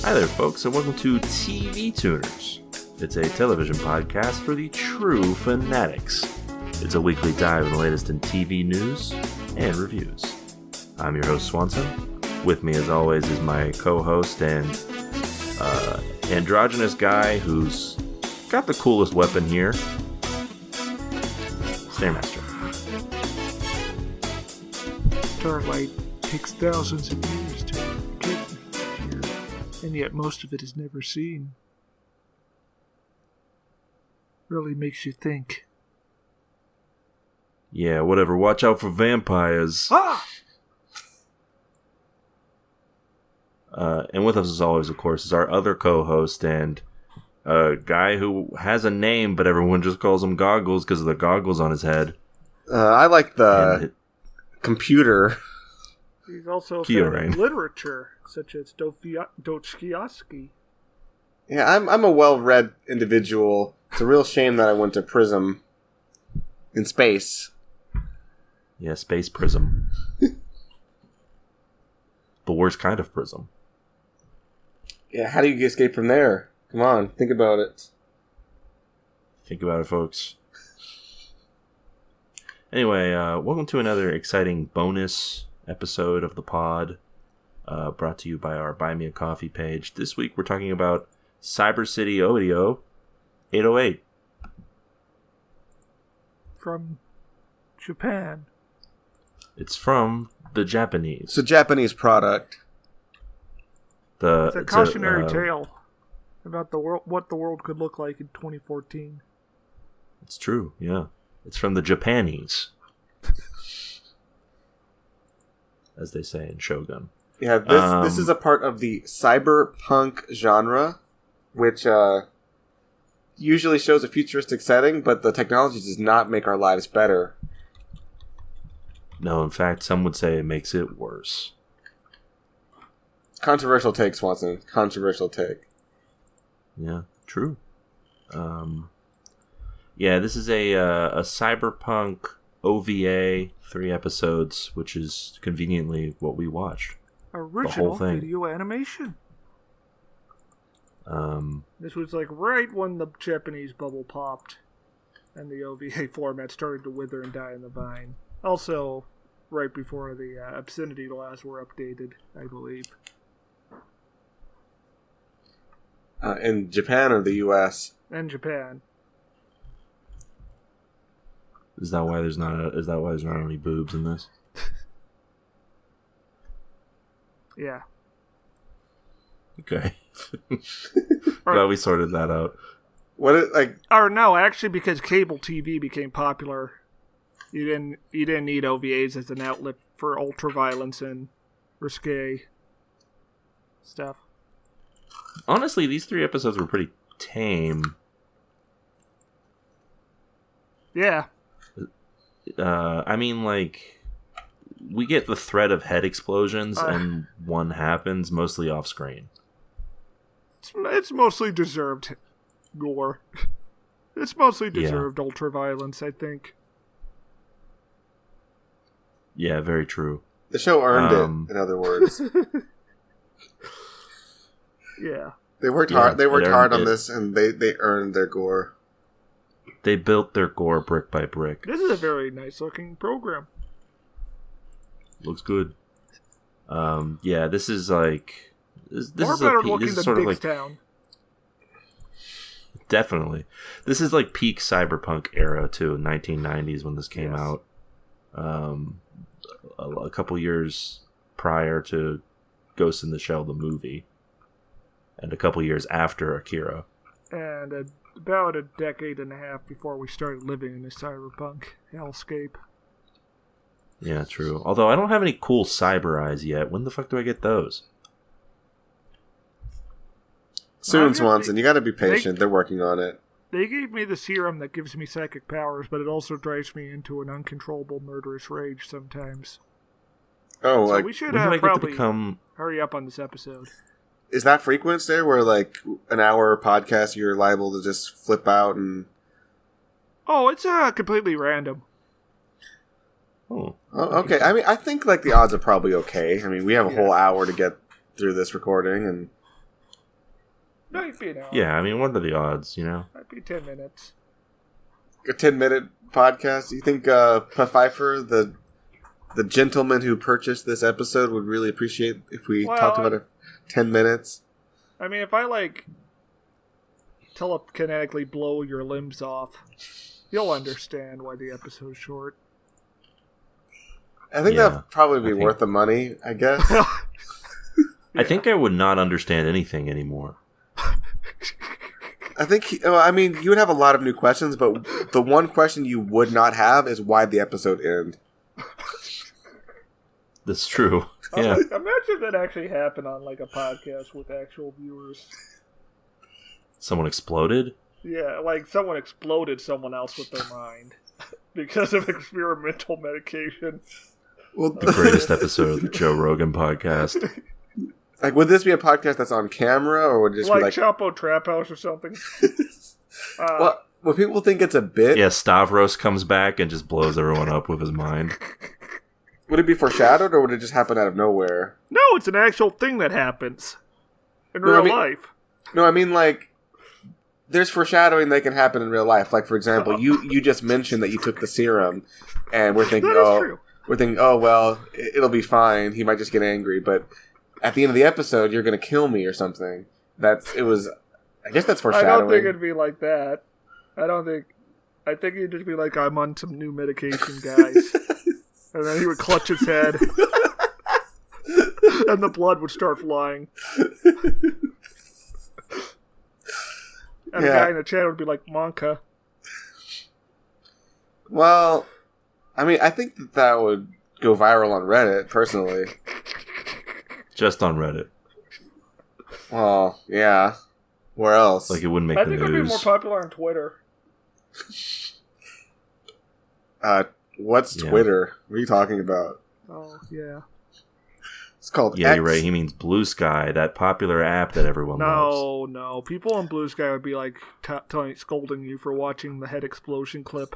Hi there, folks, and welcome to TV Tuners. It's a television podcast for the true fanatics. It's a weekly dive in the latest in TV news and reviews. I'm your host, Swanson. With me, as always, is my co-host and androgynous guy who's got the coolest weapon here, Stairmaster. Starlight takes thousands of years to get here, and yet most of it is never seen. Really makes you think. Yeah, whatever. Watch out for vampires. Ah! And with us, as always, of course, is our other co-host and a guy who has a name, but everyone just calls him Goggles because of the goggles on his head. I like the computer. He's also a Kyo, fan right? of literature, such as Dostoevsky. Yeah, I'm a well-read individual. It's a real shame that I went to Prism in space. Yeah, Space Prism. The worst kind of prism. Yeah, how do you escape from there? Come on, think about it. Think about it, folks. Anyway, welcome to another exciting bonus episode of the pod, brought to you by our Buy Me a Coffee page. This week we're talking about Cyber City Oedo 808. From Japan. It's from the Japanese. It's a Japanese product. It's a cautionary tale about the world, what the world could look like in 2014. It's true, yeah. It's from the Japanese, as they say in Shogun. Yeah, this is a part of the cyberpunk genre, which usually shows a futuristic setting, but the technology does not make our lives better. No, in fact, some would say it makes it worse. Controversial take, Swanson. Controversial take. Yeah, true. Yeah, this is a cyberpunk OVA, 3 episodes, which is conveniently what we watched. Original thing. video animation. This was like right when the Japanese bubble popped and the OVA format started to wither and die in the vine. Also, right before the obscenity laws were updated, I believe. In Japan or the U.S.? And Japan. Is that why there's not any boobs in this? Yeah. Okay. Glad we sorted that out. Or no, actually, because cable TV became popular, you didn't need OVAs as an outlet for ultraviolence and risque stuff. Honestly, these 3 episodes were pretty tame. Yeah. I mean, like, we get the threat of head explosions, and one happens mostly off screen. It's mostly deserved gore. It's mostly deserved ultraviolence, I think. Yeah, very true. The show earned it, in other words. Yeah. They worked hard. They worked hard on this, and they earned their gore. They built their gore brick by brick. This is a very nice-looking program. Looks good. Yeah, this is like this More is better a looking this is than sort of like Town. Definitely. This is like peak cyberpunk era too, 1990s when this came out. A couple years prior to Ghost in the Shell, the movie, and a couple years after Akira. And about a decade and a half before we started living in this cyberpunk hellscape. Yeah, true. Although I don't have any cool cyber eyes yet. When the fuck do I get those? Soon, Swanson. You gotta be patient. They're working on it. They gave me the serum that gives me psychic powers, but it also drives me into an uncontrollable murderous rage sometimes. Oh, so we should probably hurry up on this episode. Is that frequent there, where like an hour podcast you're liable to just flip out and... Oh, it's completely random. Oh, okay. I mean, I think like the odds are probably okay. I mean, we have a whole hour to get through this recording, and Might be an hour. Yeah, I mean, what are the odds, Might be 10 minutes. A 10-minute podcast. You think Pfeiffer, the gentleman who purchased this episode, would really appreciate if we talked about it 10 minutes? I mean, if I, telekinetically blow your limbs off, you'll understand why the episode's short. I think that'd probably be worth the money, I guess. I think I would not understand anything anymore. I think, you would have a lot of new questions, but the one question you would not have is why'd the episode end? That's true. Yeah. Imagine that actually happened on, a podcast with actual viewers. Someone exploded? Yeah, someone exploded someone else with their mind because of experimental medication. Well, the greatest episode of the Joe Rogan podcast. Would this be a podcast that's on camera, or would it just be Chapo Trap House or something? Well, would people think it's a bit? Yeah, Stavros comes back and just blows everyone up with his mind. Would it be foreshadowed, or would it just happen out of nowhere? No, it's an actual thing that happens in real life. No, I mean, there's foreshadowing that can happen in real life. For example, you just mentioned that you took the serum, and we're thinking, oh, well, it'll be fine. He might just get angry, but at the end of the episode, you're going to kill me or something. I guess that's foreshadowing. I don't think it'd be like that. I think it'd just be like, I'm on some new medication, guys. And then he would clutch his head. And the blood would start flying. And the guy in the chat would be like, Monka. Well, I think that would go viral on Reddit, personally. Just on Reddit. Well, yeah. Where else? It wouldn't make the news. I think it would be more popular on Twitter. What's Twitter? What are you talking about? Oh, yeah. It's called Yeah, X. you're right. He means Blue Sky, that popular app that everyone loves. No. People on Blue Sky would be scolding you for watching the head explosion clip.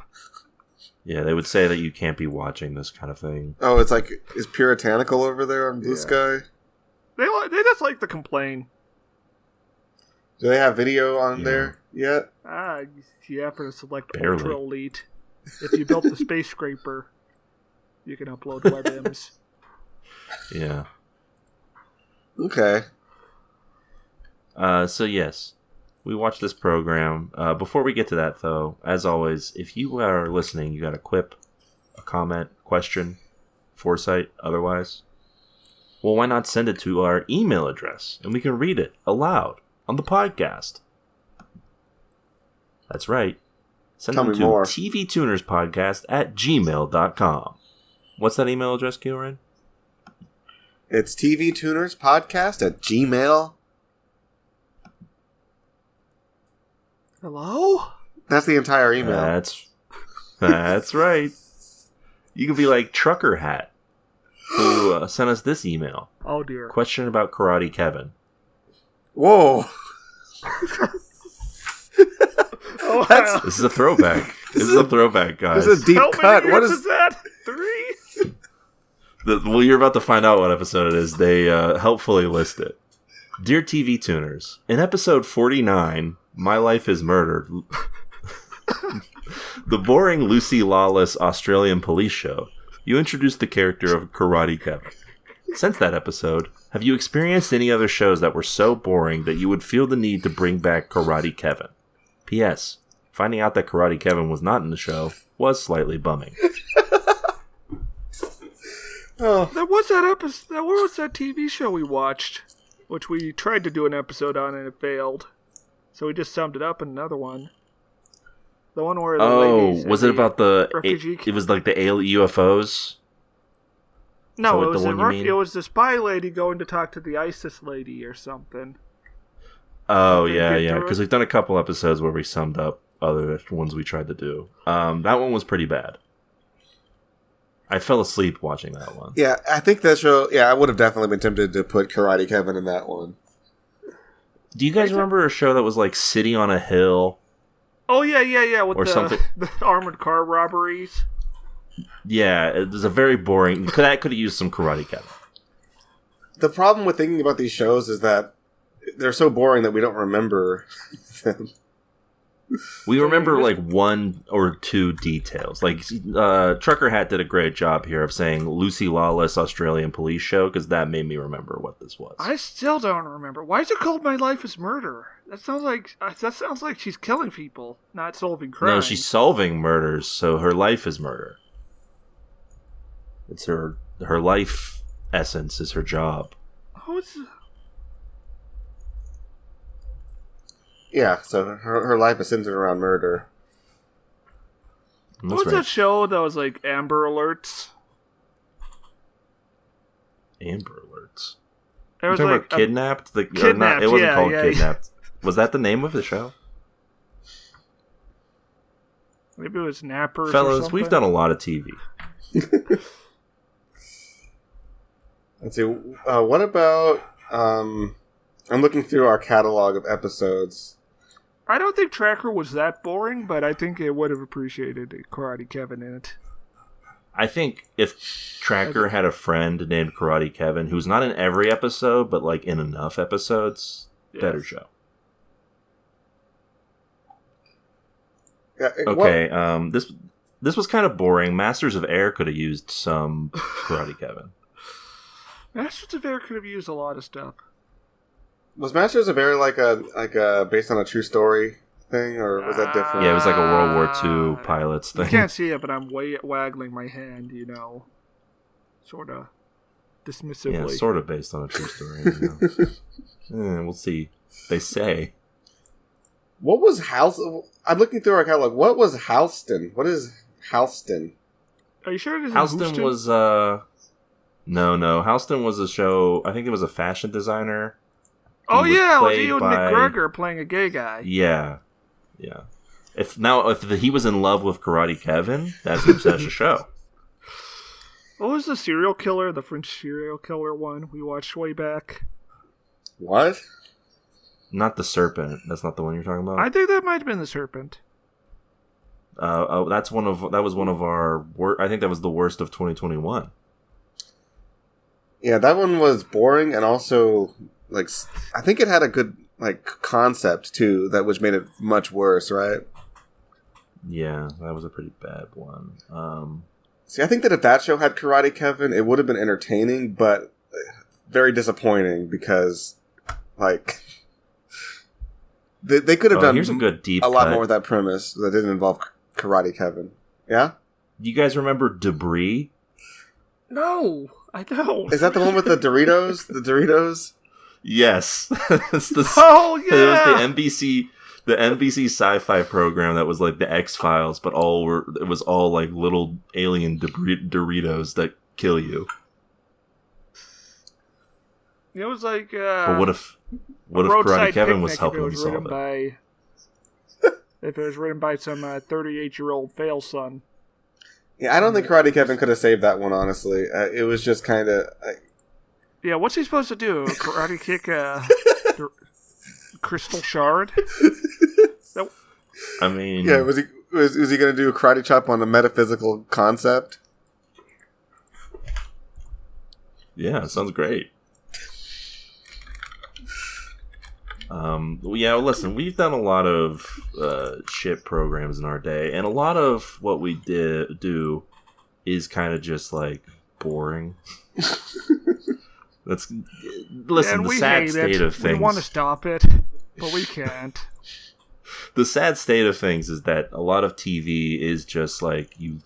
Yeah, they would say that you can't be watching this kind of thing. Oh, it's is puritanical over there on Blue Sky? They just like to complain. Do they have video on there yet? Yeah, for the select Barely. ultra elite. If you built the space scraper, you can upload WebMs. Yeah. Okay. So yes, we watched this program. Before we get to that, though, as always, if you are listening, you got a quip, a comment, question, foresight, otherwise, well, why not send it to our email address, and we can read it aloud on the podcast. That's right. Send them to tvtunerspodcast@gmail.com. What's that email address, Gilrain? It's tvtunerspodcast@gmail. Hello? That's the entire email. That's right. You could be like Trucker Hat, who sent us this email. Oh, dear. Question about Karate Kevin. Whoa. Oh, wow. This is a throwback. This is a throwback, guys. This is a deep How cut. many What years is that? 3? Well, you're about to find out what episode it is. They helpfully list it. Dear TV Tuners, in episode 49, My Life is Murdered, the boring Lucy Lawless Australian police show, you introduced the character of Karate Kevin. Since that episode, have you experienced any other shows that were so boring that you would feel the need to bring back Karate Kevin? P.S. Finding out that Karate Kevin was not in the show was slightly bumming. There was that episode. What was that TV show we watched? Which we tried to do an episode on and it failed. So we just summed it up in another one. The one where the ladies was it about the refugee? It was like the UFOs? No, it was the spy lady going to talk to the ISIS lady or something. Oh, yeah. Because we've done a couple episodes where we summed up other ones we tried to do. That one was pretty bad. I fell asleep watching that one. Yeah, I think that show... Yeah, I would have definitely been tempted to put Karate Kevin in that one. Do you guys remember a show that was like City on a Hill? Oh, yeah. With something. The armored car robberies. Yeah, it was a very boring... That could have used some Karate Kevin. The problem with thinking about these shows is that they're so boring that we don't remember them. We remember like one or two details. Like Trucker Hat did a great job here of saying Lucy Lawless Australian police show, because that made me remember what this was. I still don't remember. Why is it called My Life is Murder? That sounds like she's killing people, not solving crimes. No, she's solving murders, so her life is murder. It's her life essence is her job. Yeah, so her life is centered around murder. What was that show that was like Amber Alerts? Amber Alerts? It was talking like about Kidnapped? Kidnapped, it wasn't called yeah. Kidnapped. Was that the name of the show? Maybe it was Nappers. Fellas, we've done a lot of TV. Let's see. What about... I'm looking through our catalog of episodes. I don't think Tracker was that boring, but I think it would have appreciated Karate Kevin in it. I think if Tracker had a friend named Karate Kevin, who's not in every episode, but like in enough episodes, better show. Yeah, okay, this was kind of boring. Masters of Air could have used some Karate Kevin. Masters of Air could have used a lot of stuff. Was Masters of Air like a based on a true story thing, or was that different? Yeah, it was like a World War II pilots thing. You can't see it, but I'm waggling my hand, sort of dismissively. Yeah, sort of based on a true story. We'll see. They say. What was I'm looking through our catalog. What was Halston? What is Halston? Are you sure it isn't Halston was No. Halston was a show. I think it was a fashion designer. Oh yeah, was Ewan McGregor playing a gay guy? Yeah. If he was in love with Karate Kevin, that's such a show. What was the serial killer? The French serial killer one we watched way back. What? Not the Serpent. That's not the one you're talking about. I think that might have been the Serpent. That was one of our. I think that was the worst of 2021. Yeah, that one was boring, and also like I think it had a good like concept too, which made it much worse, right? Yeah, that was a pretty bad one. See, I think that if that show had Karate Kevin, it would have been entertaining, but very disappointing because like they could have done here's a good deep a lot cut. more with that premise that didn't involve Karate Kevin. Yeah? You guys remember Debris? No, I don't. Is that the one with the Doritos? The Doritos? Yes. It's the, oh yeah. It was the NBC sci-fi program that was like the X-Files, but it was all like little alien Doritos that kill you. It was like but what if Karate Kevin was helping them solve it? If it was written by some 38-year-old fail son. Yeah, I don't think Karate Kevin could have saved that one, honestly. It was just kind of... Yeah, what's he supposed to do? Karate kick a crystal shard? I mean... Yeah, was he going to do a karate chop on a metaphysical concept? Yeah, it sounds great. Yeah, listen, we've done a lot of shit programs in our day, and a lot of what we do is kind of just like boring. Listen, the sad state of things. We want to stop it, but we can't. The sad state of things is that a lot of TV is just like you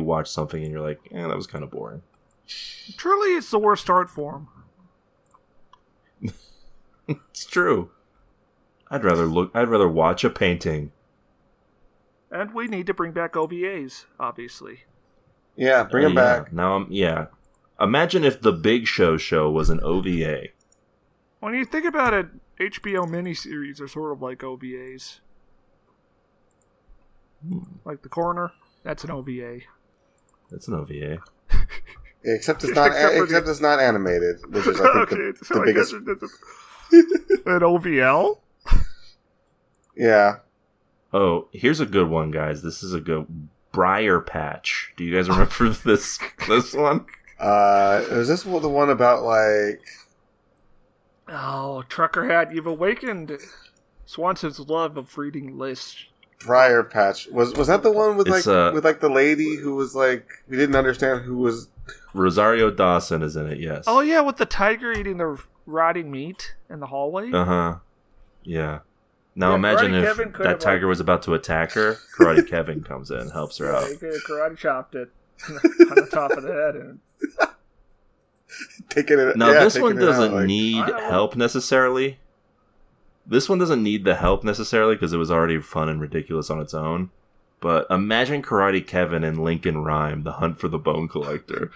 watch something and you're like, that was kind of boring. Truly, it's the worst art form. It's true. I'd rather watch a painting. And we need to bring back OVAs, obviously. Yeah, bring them back. Now, imagine if the Big Show was an OVA. When you think about it, HBO miniseries are sort of like OVAs. Like The Corner, that's an OVA. That's an OVA. Yeah, except it's not. It's not animated, which is I think the biggest. An OVL. Yeah. Oh, here's a good one, guys. This is a good Briar Patch. Do you guys remember this one? Is this the one about like? Oh, Trucker Hat, you've awakened Swanson's love of reading lists. Briar Patch was that the one with It's, with the lady who was like we didn't understand who was. Rosario Dawson is in it, yes. Oh yeah, with the tiger eating the rotting meat in the hallway. Yeah. Now Yeah, imagine Karate if Kevin could that have, tiger was about to attack her. Karate Kevin comes in, helps her out. He could have karate chopped it on the top of the head. And Taking it. Now this one taking it out, doesn't like- need help necessarily. This one doesn't need the help necessarily because it was already fun and ridiculous on its own. But imagine Karate Kevin and Lincoln Rhyme, The Hunt for the Bone Collector.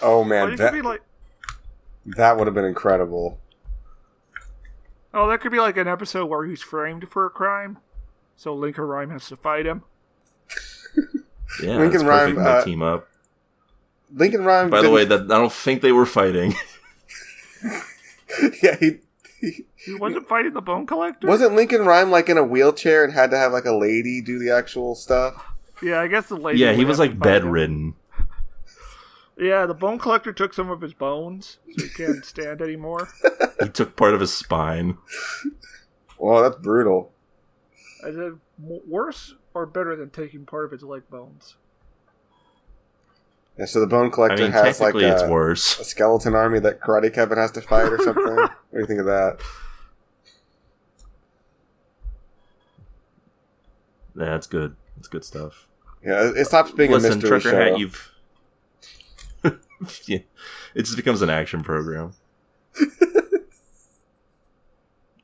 Oh man, you could be like, that would have been incredible. oh, that could be like an episode where he's framed for a crime, so Lincoln Rhyme has to fight him. Yeah, Lincoln it's Rhyme, perfect. They team up. Lincoln Rhyme. By the way, I don't think they were fighting. yeah, He wasn't fighting the Bone Collector? wasn't Lincoln Rhyme like in a wheelchair and had to have like a lady do the actual stuff. Yeah, I guess the lady. Yeah, he would was have like to fight him. bedridden. Yeah, the Bone Collector took some of his bones, so he can't stand anymore. He took part of his spine. Well, that's brutal. Is it worse or better than taking part of his leg bones? Yeah, so the Bone I Collector mean, has like technically it's a worse. skeleton army that Karate Kevin has to fight or something. What do you think of that? Yeah, that's good. It's good stuff. Yeah, it stops being Listen, a mystery Trucker show. Hat, you've... yeah, it just becomes an action program.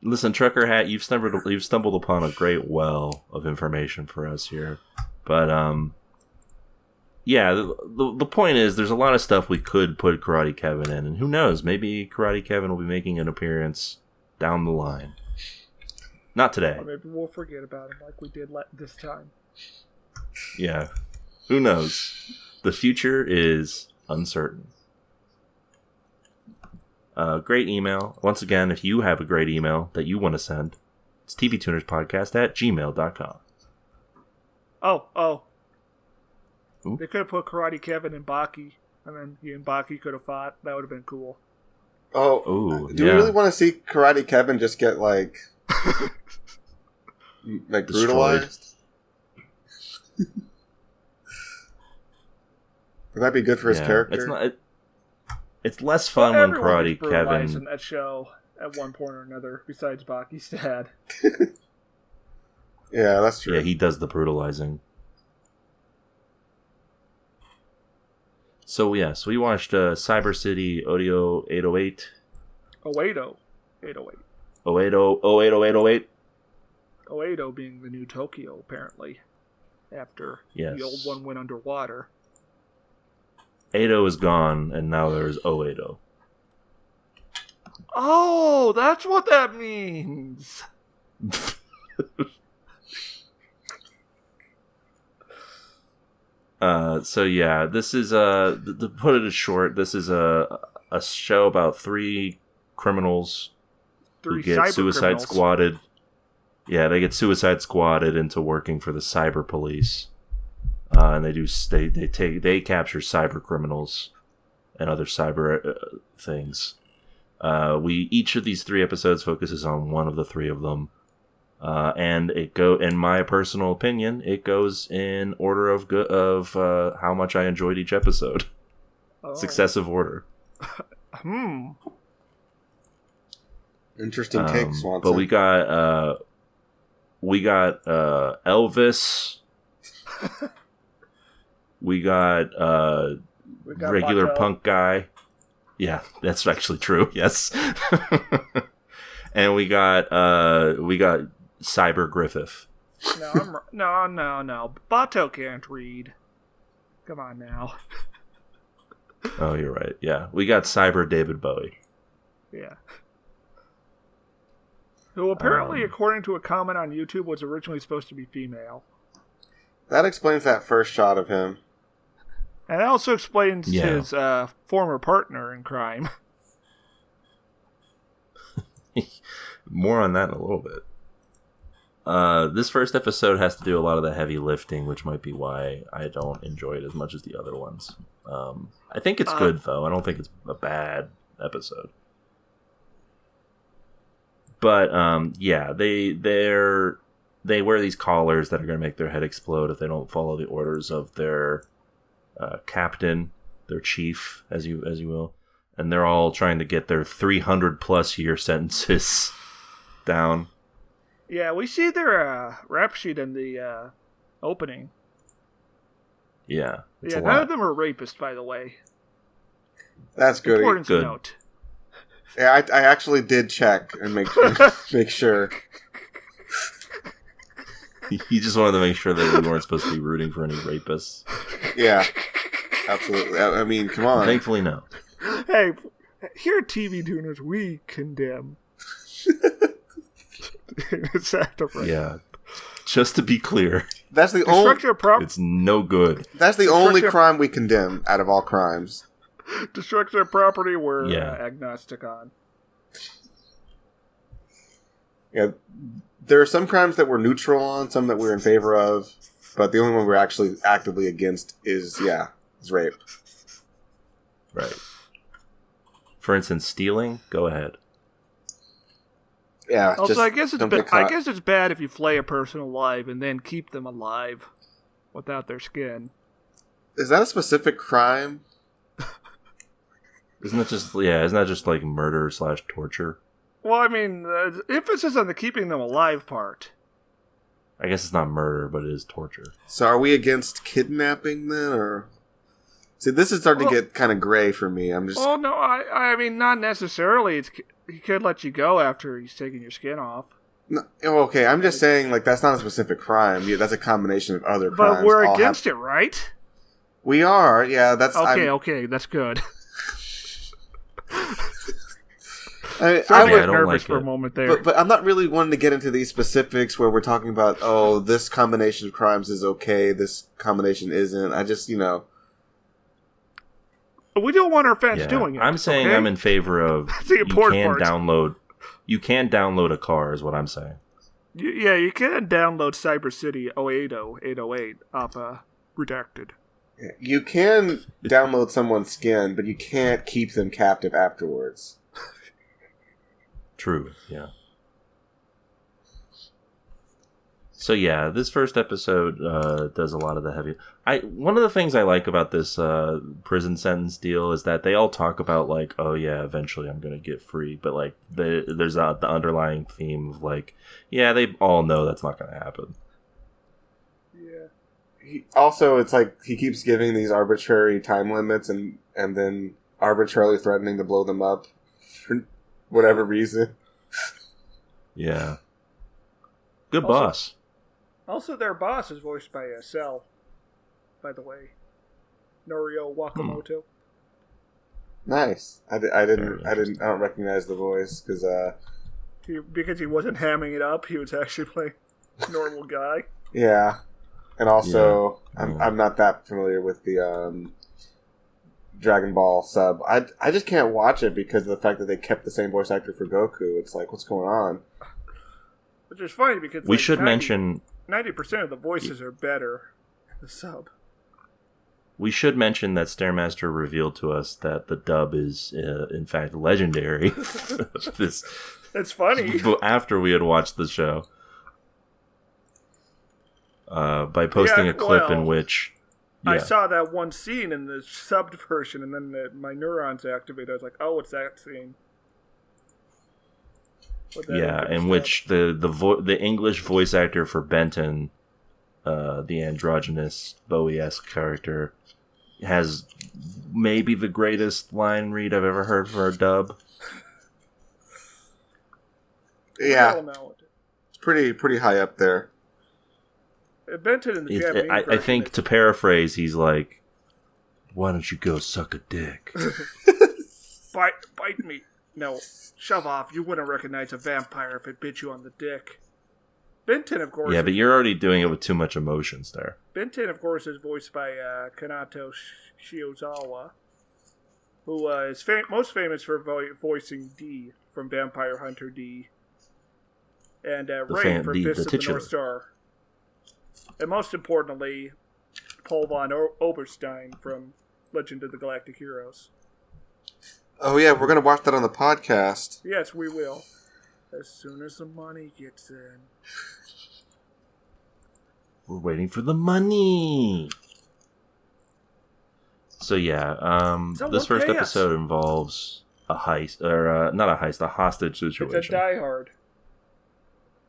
Listen, Trucker Hat, you've stumbled upon a great well of information for us here. But, yeah, the point is, there's a lot of stuff we could put Karate Kevin in, and who knows, maybe Karate Kevin will be making an appearance down the line. Not today. Or maybe we'll forget about him like we did this time. Yeah, who knows? The future is uncertain. Great email. Once again, if you have a great email that you want to send, it's tvtunerspodcast@gmail.com. Oh. Ooh. They could have put Karate Kevin and Baki, and then he and Baki could have fought. That would have been cool. Oh, Ooh, do we really want to see Karate Kevin just get like brutalized? Would that be good for his character? It's less fun when Everyone Karate gets brutalized Kevin. in that show at one point or another, besides Baki's dad. Yeah, that's true. Yeah, he does the brutalizing. So yes, we watched Cyber City Oedo 808. Oedo 808. Oedo 808. Oedo being the new Tokyo, apparently, after Yes. the old one went underwater. Oedo is gone, and now there's Oedo. Oh, that's what that means. So yeah, this is to put it short, this is a show about three criminals who get cyber suicide criminals. squatted. Yeah, they get suicide squatted into working for the cyber police, and they capture cyber criminals and other cyber things. Each of these 3 episodes focuses on one of the 3 of them. And in my personal opinion, it goes in order of how much I enjoyed each episode. Oh. Successive order. Interesting take, Swanson. But we got Elvis. we got regular Bato. punk guy. Yeah, that's actually true. Yes. And we got Cyber Griffith. No. Bato can't read. Come on now. Oh, you're right. Yeah, we got Cyber David Bowie. Yeah. Who apparently, according to a comment on YouTube, was originally supposed to be female. That explains that first shot of him. And that also explains his former partner in crime. More on that in a little bit. This first episode has to do a lot of the heavy lifting, which might be why I don't enjoy it as much as the other ones. I think it's good, though. I don't think it's a bad episode. But yeah, they wear these collars that are going to make their head explode if they don't follow the orders of their captain, their chief, as you will, and they're all trying to get their 300+ year sentences down. Yeah, we see their rap sheet in the opening. Yeah, yeah. None of them are rapists, by the way. That's good. Important to note. Yeah, I actually did check and make sure. He just wanted to make sure that we weren't supposed to be rooting for any rapists. Yeah, absolutely. I mean, come on. Thankfully, no. Hey, here at TV Tuners, we condemn. It's yeah. Just to be clear, that's the only. It's no good. That's the only crime we condemn out of all crimes. Destruction of property, we're agnostic on. Yeah, there are some crimes that we're neutral on, some that we're in favor of, but the only one we're actually actively against is rape. Right. For instance, stealing. Go ahead. Yeah. Also, I guess it's bad if you flay a person alive and then keep them alive without their skin. Is that a specific crime? Isn't that just like murder / torture? Well, I mean, emphasis on the keeping them alive part. I guess it's not murder, but it is torture. So are we against kidnapping then, or? See, this is starting to get kind of gray for me. I'm just. Oh no, I mean, not necessarily. He could let you go after he's taken your skin off. No, okay, I'm just saying, like, that's not a specific crime. Yeah, that's a combination of other crimes. But we're against it, right? We are, yeah. That's okay. That's good. I would nervous for a moment there, but I'm not really wanting to get into these specifics where we're talking about, oh, this combination of crimes is okay, this combination isn't. I just, we don't want our fans doing it. I'm saying I'm in favor of the important you can download a car, is what I'm saying. You can download Cyber City Oedo 808 off Redacted. You can download someone's skin, but you can't keep them captive afterwards. True, yeah. So yeah, this first episode does a lot of the heavy. One of the things I like about this prison sentence deal is that they all talk about, like, oh yeah, eventually I'm gonna get free, but like there's the underlying theme of, like, yeah, they all know that's not gonna happen. Yeah. Also, it's like he keeps giving these arbitrary time limits and then arbitrarily threatening to blow them up for whatever reason. Yeah. Good boss. Also, their boss is voiced by Cell, by the way. Norio Wakamoto. Nice. I don't recognize the voice because he wasn't hamming it up. He was actually playing a normal guy. Yeah. And also, I'm not that familiar with the Dragon Ball sub. I just can't watch it because of the fact that they kept the same voice actor for Goku. It's like, what's going on? Which is funny because we should mention 90% of the voices are better in the sub. We should mention that Stairmaster revealed to us that the dub is, in fact, legendary. It's funny. After we had watched the show. By posting a clip in which... Yeah. I saw that one scene in the subbed version, and then my neurons activated. I was like, oh, it's that scene. In which the English voice actor for Benton, the androgynous Bowie-esque character, has maybe the greatest line read I've ever heard for a dub. Yeah, it's pretty high up there. Benton in the Japanese I think, to paraphrase, he's like, "Why don't you go suck a dick?" Bite me. No, shove off. You wouldn't recognize a vampire if it bit you on the dick. Benton, of course. Yeah, but you're already doing it with too much emotions there. Benton, of course, is voiced by Kanato Shiozawa, who is most famous for voicing D from Vampire Hunter D, and Ray from Fist of the North Star. And most importantly, Paul von Oberstein from Legend of the Galactic Heroes. Oh yeah, we're going to watch that on the podcast. Yes, we will. As soon as the money gets in. We're waiting for the money. So yeah, this first episode involves a heist, or not a heist, a hostage situation. It's a Die Hard.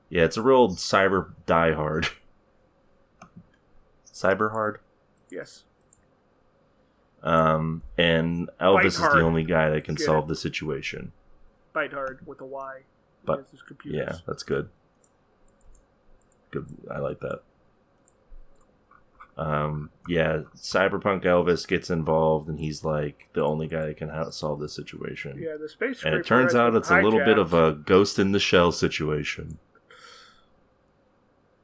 Yeah, it's a real cyber Die Hard. Cyber hard? Yes. And Elvis is the only guy that can solve the situation. Bite hard with a Y. But yeah, that's good. Good, I like that. Yeah, Cyberpunk Elvis gets involved, and he's like the only guy that can solve this situation. Yeah, the space. And it turns out it's a little bit of a Ghost in the Shell situation.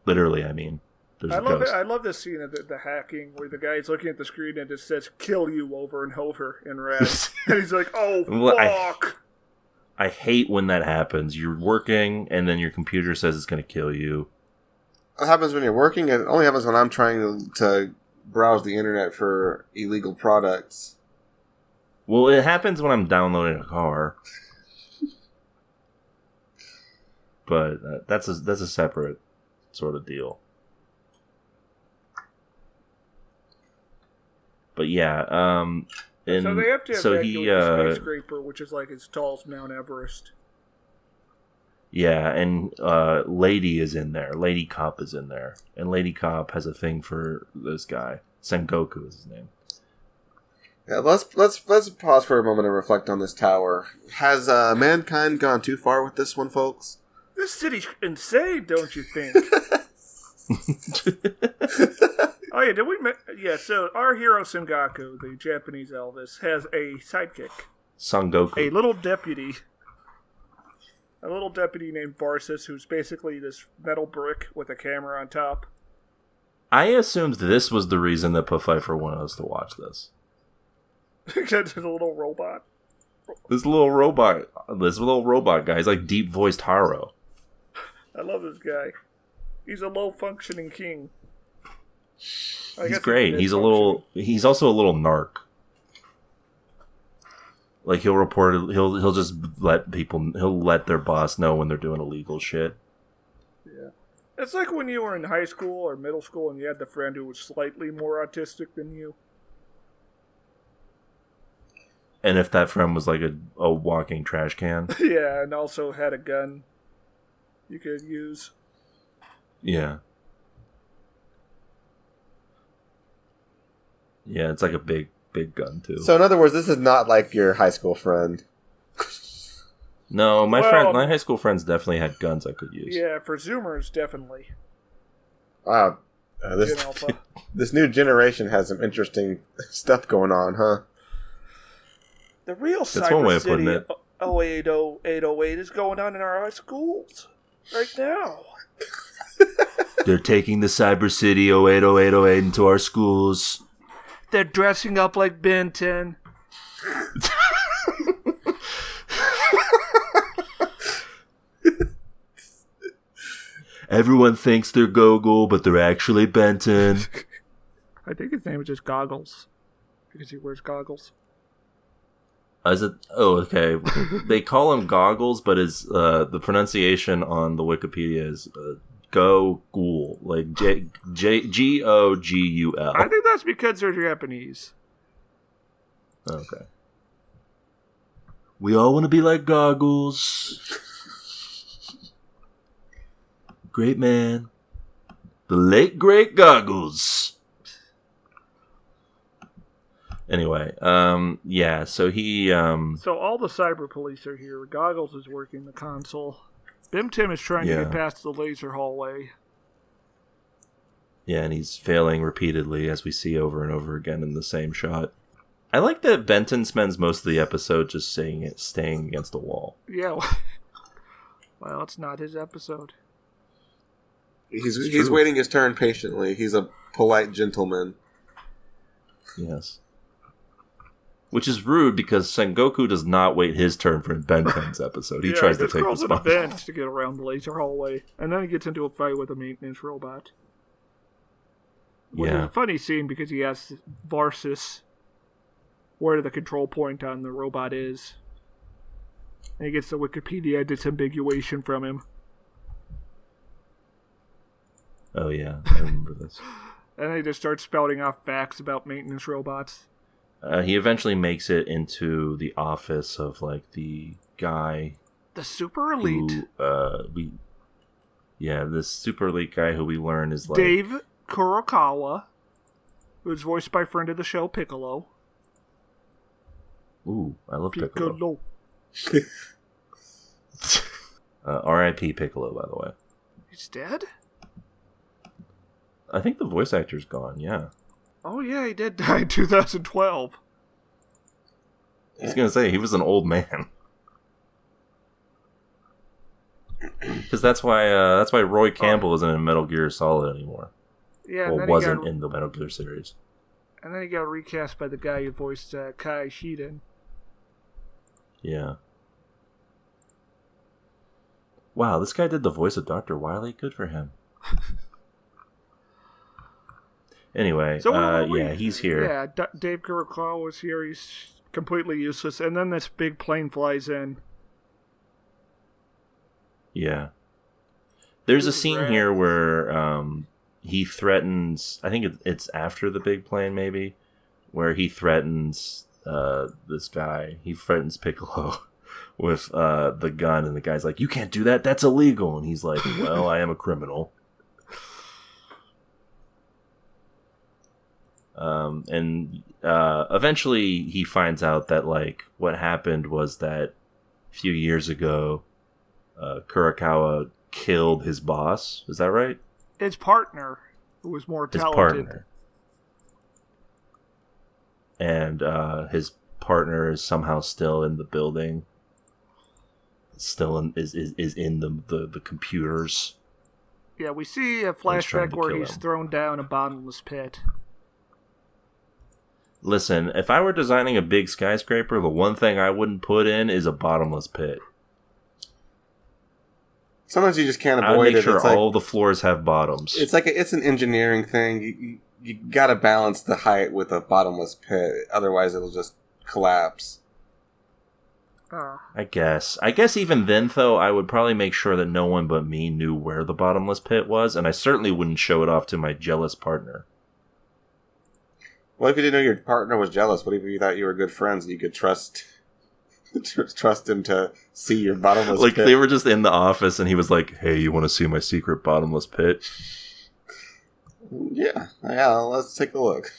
Literally, I mean. I love it. I love this scene of the hacking where the guy's looking at the screen and it just says "kill you" over and over in red, and he's like, "Oh fuck!" I hate when that happens. You're working, and then your computer says it's going to kill you. It happens when you're working. It only happens when I'm trying to browse the internet for illegal products. Well, it happens when I'm downloading a car, but that's a separate sort of deal. But yeah, and so they have to have the skyscraper, which is like as tall as Mount Everest. Yeah, and Lady is in there. Lady Cop is in there, and Lady Cop has a thing for this guy. Sengoku is his name. Yeah, let's pause for a moment and reflect on this tower. Has mankind gone too far with this one, folks? This city's insane, don't you think? Oh yeah, yeah, so our hero Sengoku, the Japanese Elvis, has a sidekick. Sangoku. A little deputy named Varsus, who's basically this metal brick with a camera on top. I assumed this was the reason that Pfeiffer wanted us to watch this. Because it's a little robot. This little robot guy is like deep-voiced Haro. I love this guy. He's a low-functioning king. He's great. He's also a little narc. Like he'll just let their boss know when they're doing illegal shit. Yeah. It's like when you were in high school or middle school and you had the friend who was slightly more autistic than you. And if that friend was like a walking trash can. Yeah, and also had a gun you could use. Yeah. Yeah, it's like a big gun, too. So, in other words, this is not like your high school friend. No, my high school friends definitely had guns I could use. Yeah, for Zoomers, definitely. Wow. This new generation has some interesting stuff going on, huh? The real That's cyber one way of city putting it. Oedo 808 is going on in our schools right now. They're taking the Cyber City 0800808 into our schools. They're dressing up like Ben 10. Everyone thinks they're Gogol, but they're actually Benton. I think his name is just Goggles. Because he wears goggles. Is it? Oh, okay. They call him Goggles, but the pronunciation on the Wikipedia is Gogul, like Gogul. I think that's because they're Japanese. Okay. We all want to be like Goggles. Great man. The late great Goggles. Anyway, yeah, so he, So all the cyber police are here. Goggles is working the console. Bim Tim is trying to get past the laser hallway. Yeah, and he's failing repeatedly, as we see over and over again in the same shot. I like that Benton spends most of the episode just staying against the wall. Yeah, well, it's not his episode. He's waiting his turn patiently. He's a polite gentleman. Yes. Which is rude because Sengoku does not wait his turn for Benton's episode. He tries to take the spot. To get around the laser hallway, and then he gets into a fight with a maintenance robot. Which is a funny scene because he asks Varsus where the control point on the robot is. And he gets the Wikipedia disambiguation from him. Oh, yeah. I remember this. And then he just starts spouting off facts about maintenance robots. He eventually makes it into the office of, like, the guy... The super elite. This super elite guy who we learn is, like... Dave Kurokawa, who's voiced by friend of the show, Piccolo. Ooh, I love Piccolo. Piccolo. R.I.P. Piccolo, by the way. He's dead? I think the voice actor's gone, yeah. Oh, yeah, he did die in 2012. I was going to say, he was an old man. Because that's why Roy Campbell isn't in Metal Gear Solid anymore. Yeah, well, wasn't in the Metal Gear series. And then he got recast by the guy who voiced Kai Shiden. Yeah. Wow, this guy did the voice of Dr. Wily. Good for him. Anyway, so he's here. Yeah, Dave Kurokawa was here. He's completely useless. And then this big plane flies in. Yeah. There's a scene here where he threatens... I think it's after the big plane, maybe, where he threatens this guy. He threatens Piccolo with the gun, and the guy's like, "You can't do that. That's illegal." And he's like, "Well, I am a criminal." And eventually he finds out that, like, what happened was that a few years ago, Kurokawa killed his boss. Is that right? His partner, who was more talented. His partner. And his partner is somehow still in the building. Still is in the computers. Yeah, we see a flashback where he's thrown down a bottomless pit. Listen, if I were designing a big skyscraper, the one thing I wouldn't put in is a bottomless pit. Sometimes you just can't avoid it. I would make it. sure it's all the floors have bottoms. It's an engineering thing. You got to balance the height with a bottomless pit, otherwise it'll just collapse. I guess even then, though, I would probably make sure that no one but me knew where the bottomless pit was, and I certainly wouldn't show it off to my jealous partner. What if you didn't know your partner was jealous? What if you thought you were good friends and you could trust him to see your bottomless pit? Like, they were just in the office and he was like, "Hey, you want to see my secret bottomless pit?" Yeah, let's take a look.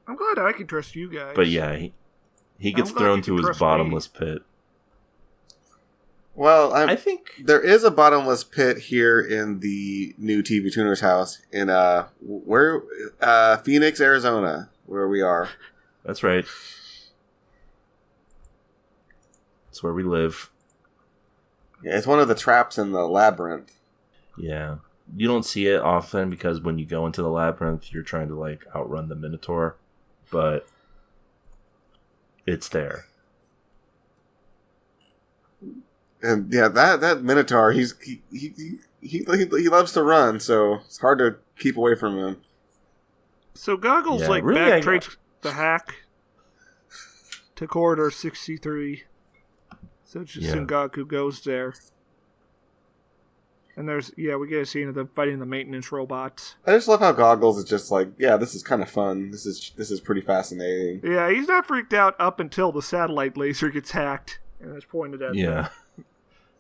I'm glad I can trust you guys. But yeah, he gets thrown to his bottomless pit. Well, I think there is a bottomless pit here in the new TV Tuner's house in Phoenix, Arizona, where we are. That's right. That's where we live. Yeah, it's one of the traps in the labyrinth. Yeah. You don't see it often because when you go into the labyrinth, you're trying to, like, outrun the Minotaur. But it's there. And yeah, that Minotaur, he loves to run, so it's hard to keep away from him. So Goggles backtrace the hack to corridor 63. So Sengoku goes there. And we get a scene of them fighting the maintenance robots. I just love how Goggles is just like, yeah, this is kind of fun. This is pretty fascinating. Yeah, he's not freaked out up until the satellite laser gets hacked and it's pointed at them.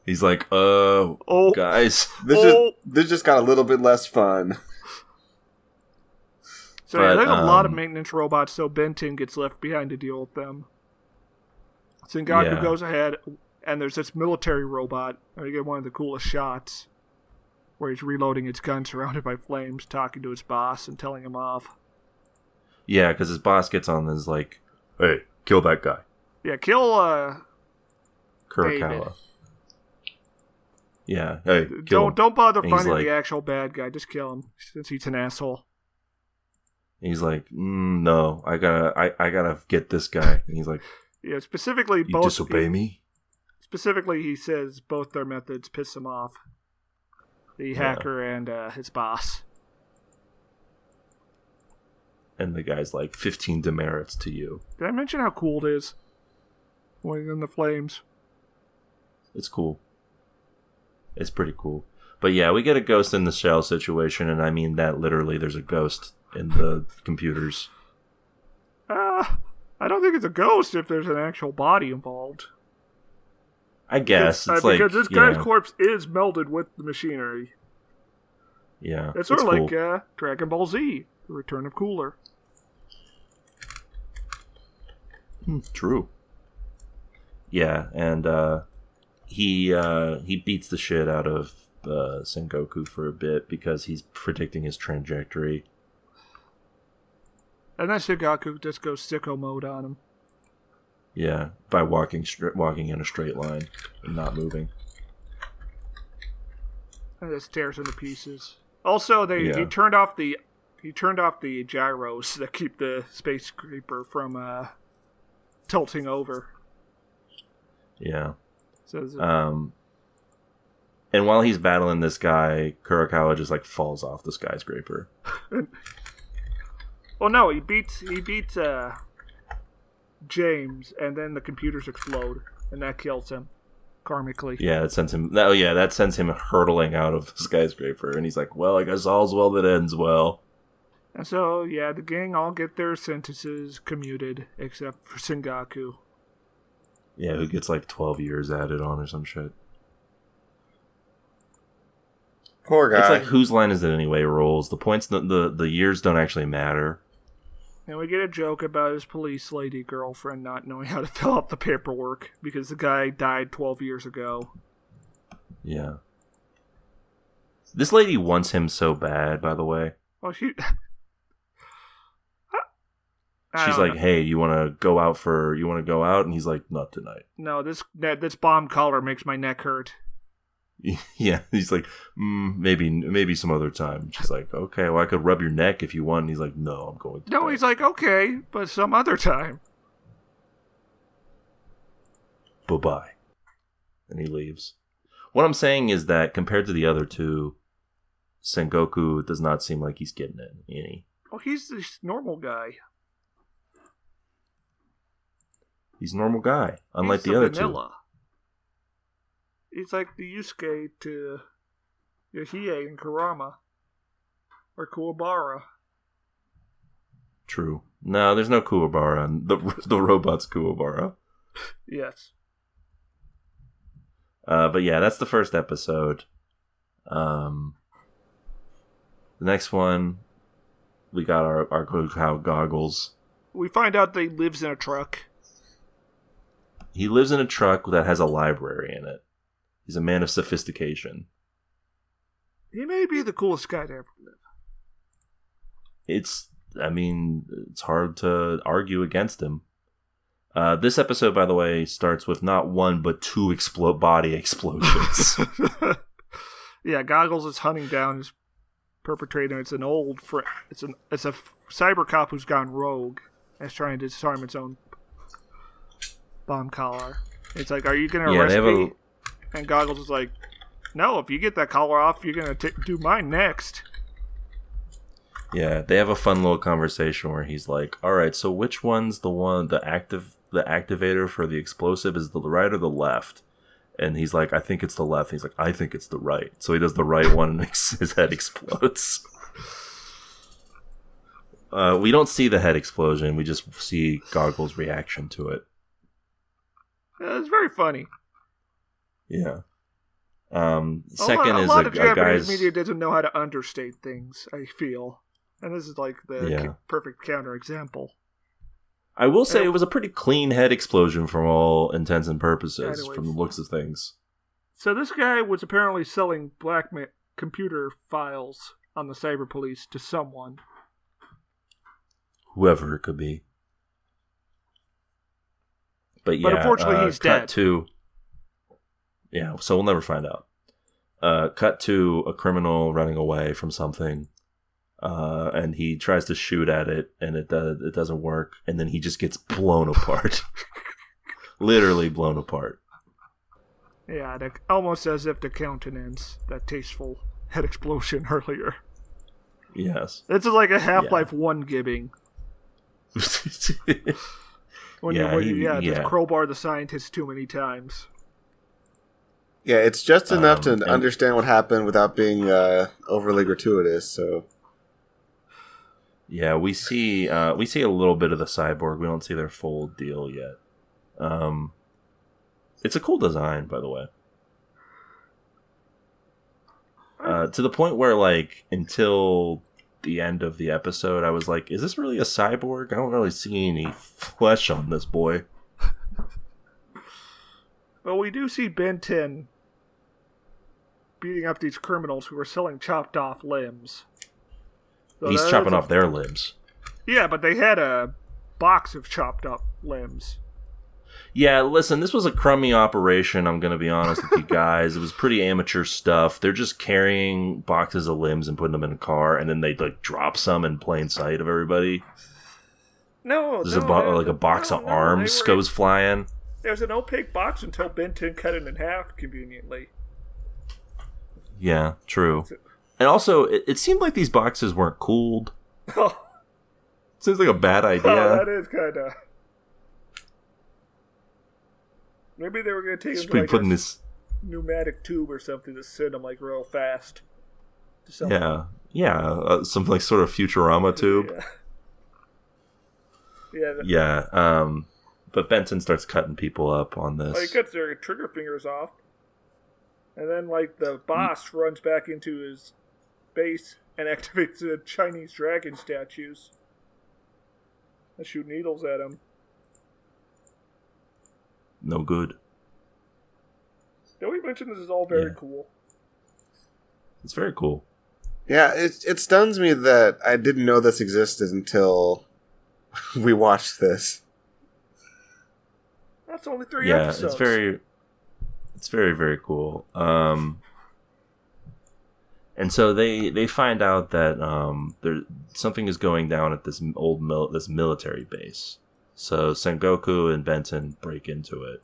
He's like, guys. This just got a little bit less fun. So there's a lot of maintenance robots, so Benton gets left behind to deal with them. Sengoku goes ahead, and there's this military robot. And we get one of the coolest shots, where he's reloading his gun surrounded by flames, talking to his boss and telling him off. Yeah, because his boss gets on and is like, "Hey, kill that guy." Yeah, kill Kurokawa. David. Yeah, hey, kill him. Don't bother finding the actual bad guy. Just kill him, since he's an asshole. He's like, no, I gotta get this guy. And he's like, yeah, specifically, you disobey me? Specifically, he says both their methods piss him off. The hacker and his boss. And the guy's like, 15 demerits to you. Did I mention how cool it is? going in the flames. It's cool. It's pretty cool. But yeah, we get a ghost in the shell situation, and I mean that literally. There's a ghost in the computers. I don't think it's a ghost if there's an actual body involved. I guess it's like because this guy's corpse is melded with the machinery. Yeah, it's sort of cool. Like Dragon Ball Z, The Return of Cooler. True. Yeah, and he beats the shit out of Sengoku for a bit because he's predicting his trajectory. And then Sengoku just goes sicko mode on him. Yeah, by walking in a straight line and not moving. And just tears into pieces. Also, he turned off the gyros that keep the space scraper from tilting over. Yeah. And while he's battling this guy, Kurokawa just like falls off the skyscraper. Well, no, he beats James, and then the computers explode, and that kills him karmically. Yeah, that sends him hurtling out of the skyscraper, and he's like, "Well, I guess all's well that ends well." And so, yeah, the gang all get their sentences commuted, except for Sengoku. Yeah, who gets like 12 years added on or some shit. Poor guy. It's like, whose line is it anyway rules. The points, the years don't actually matter. And we get a joke about his police lady girlfriend not knowing how to fill out the paperwork because the guy died 12 years ago. Yeah. This lady wants him so bad, by the way. Oh, she's like, "Hey, you want to go out?" And he's like, "Not tonight." No, this bomb collar makes my neck hurt. Yeah, he's like, maybe some other time. She's like, "Okay, well, I could rub your neck if you want." And he's like, "No, I'm going to." No, he's like, "Okay, but some other time." Bye-bye. And he leaves. What I'm saying is that compared to the other two, Sengoku does not seem like he's getting it any. Oh, he's this normal guy. He's a normal guy, unlike the other vanilla. Two. He's like the Yusuke to Yohei and Kurama. Or Kuwabara. True. No, there's no Kuwabara. The robot's Kuwabara. Yes. But yeah, that's the first episode. The next one, we got our goggles. We find out that he lives in a truck. He lives in a truck that has a library in it. He's a man of sophistication. He may be the coolest guy to ever live. It's hard to argue against him. This episode, by the way, starts with not one, but two body explosions. Yeah, Goggles is hunting down his perpetrator. It's an old it's a cyber cop who's gone rogue and is trying to disarm its own bomb collar. It's like, "Are you going to arrest me?" And Goggles is like, "No, if you get that collar off, you're going to do mine next." Yeah, they have a fun little conversation where he's like, "All right, so which one's the activator for the explosive? Is the right or the left?" And he's like, "I think it's the left." And he's like, "I think it's the right." So he does the right one and his head explodes. We don't see the head explosion. We just see Goggles' reaction to it. It's very funny. Yeah. Second a lot of Japanese media doesn't know how to understate things, I feel. And this is like the perfect counterexample. I will say it was a pretty clean head explosion from all intents and purposes, from the looks of things. So this guy was apparently selling black computer files on the cyber police to someone. Whoever it could be. But unfortunately he's dead. Yeah, so we'll never find out. Cut to a criminal running away from something. And he tries to shoot at it, and it doesn't work. And then he just gets blown apart. Literally blown apart. Yeah, almost as if to countenance that tasteful head explosion earlier. Yes. This is like a Half-Life 1 gibbing. Just crowbar the scientist too many times. Yeah, it's just enough to understand what happened without being overly gratuitous. So, yeah, we see a little bit of the cyborg. We don't see their full deal yet. It's a cool design, by the way. To the point where, like, until the end of the episode, I was like, "Is this really a cyborg? I don't really see any flesh on this boy." Well, we do see Ben 10 beating up these criminals who are selling chopped off limbs. So he's chopping off their limbs. Yeah, but they had a box of chopped up limbs. Yeah, listen, this was a crummy operation, I'm going to be honest with you guys. It was pretty amateur stuff. They're just carrying boxes of limbs and putting them in a car, and then they like drop some in plain sight of everybody. There's a box of arms goes flying. There's an opaque box until Ben 10 cut it in half conveniently. Yeah, true. And also, it seemed like these boxes weren't cooled. Seems like a bad idea. Oh, that is kind of... Maybe they were going to take them to like putting this pneumatic tube or something to send them like real fast. Yeah, some like sort of Futurama tube. Yeah. But Benton starts cutting people up on this. He cuts their trigger fingers off. And then, like, the boss runs back into his base and activates the Chinese dragon statues. They shoot needles at him. No good. Did we mention this is all very cool? It's very cool. Yeah, it stuns me that I didn't know this existed until we watched this. That's only 3 episodes. Yeah, it's very, very cool. And so they find out that something is going down at this this military base. So Sengoku and Benton break into it.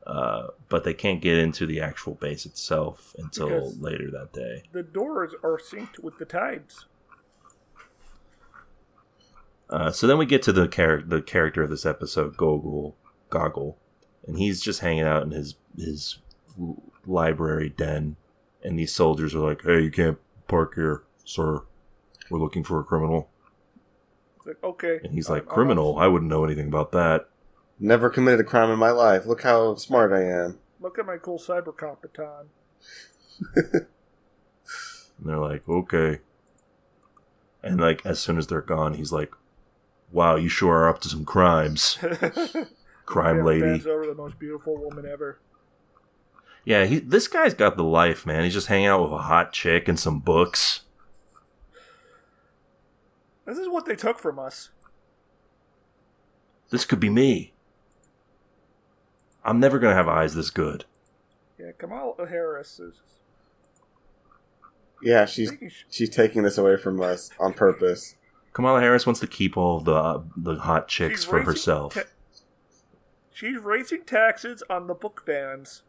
But they can't get into the actual base itself until later that day. The doors are synced with the tides. So then we get to the character of this episode, Goggle, and he's just hanging out in his library den, and these soldiers are like, "Hey, you can't park here, sir. We're looking for a criminal." Like, okay. And he's like, "Criminal? I wouldn't know anything about that. Never committed a crime in my life. Look how smart I am. Look at my cool cyber baton." And they're like, "Okay." And like, as soon as they're gone, he's like, "Wow, you sure are up to some crimes." Crime lady. Bends over the most beautiful woman ever. Yeah, this guy's got the life, man. He's just hanging out with a hot chick and some books. This is what they took from us. This could be me. I'm never going to have eyes this good. Yeah, Kamala Harris is... Yeah, she's taking this away from us on purpose. Kamala Harris wants to keep all the hot chicks for herself. She's raising taxes on the book fans.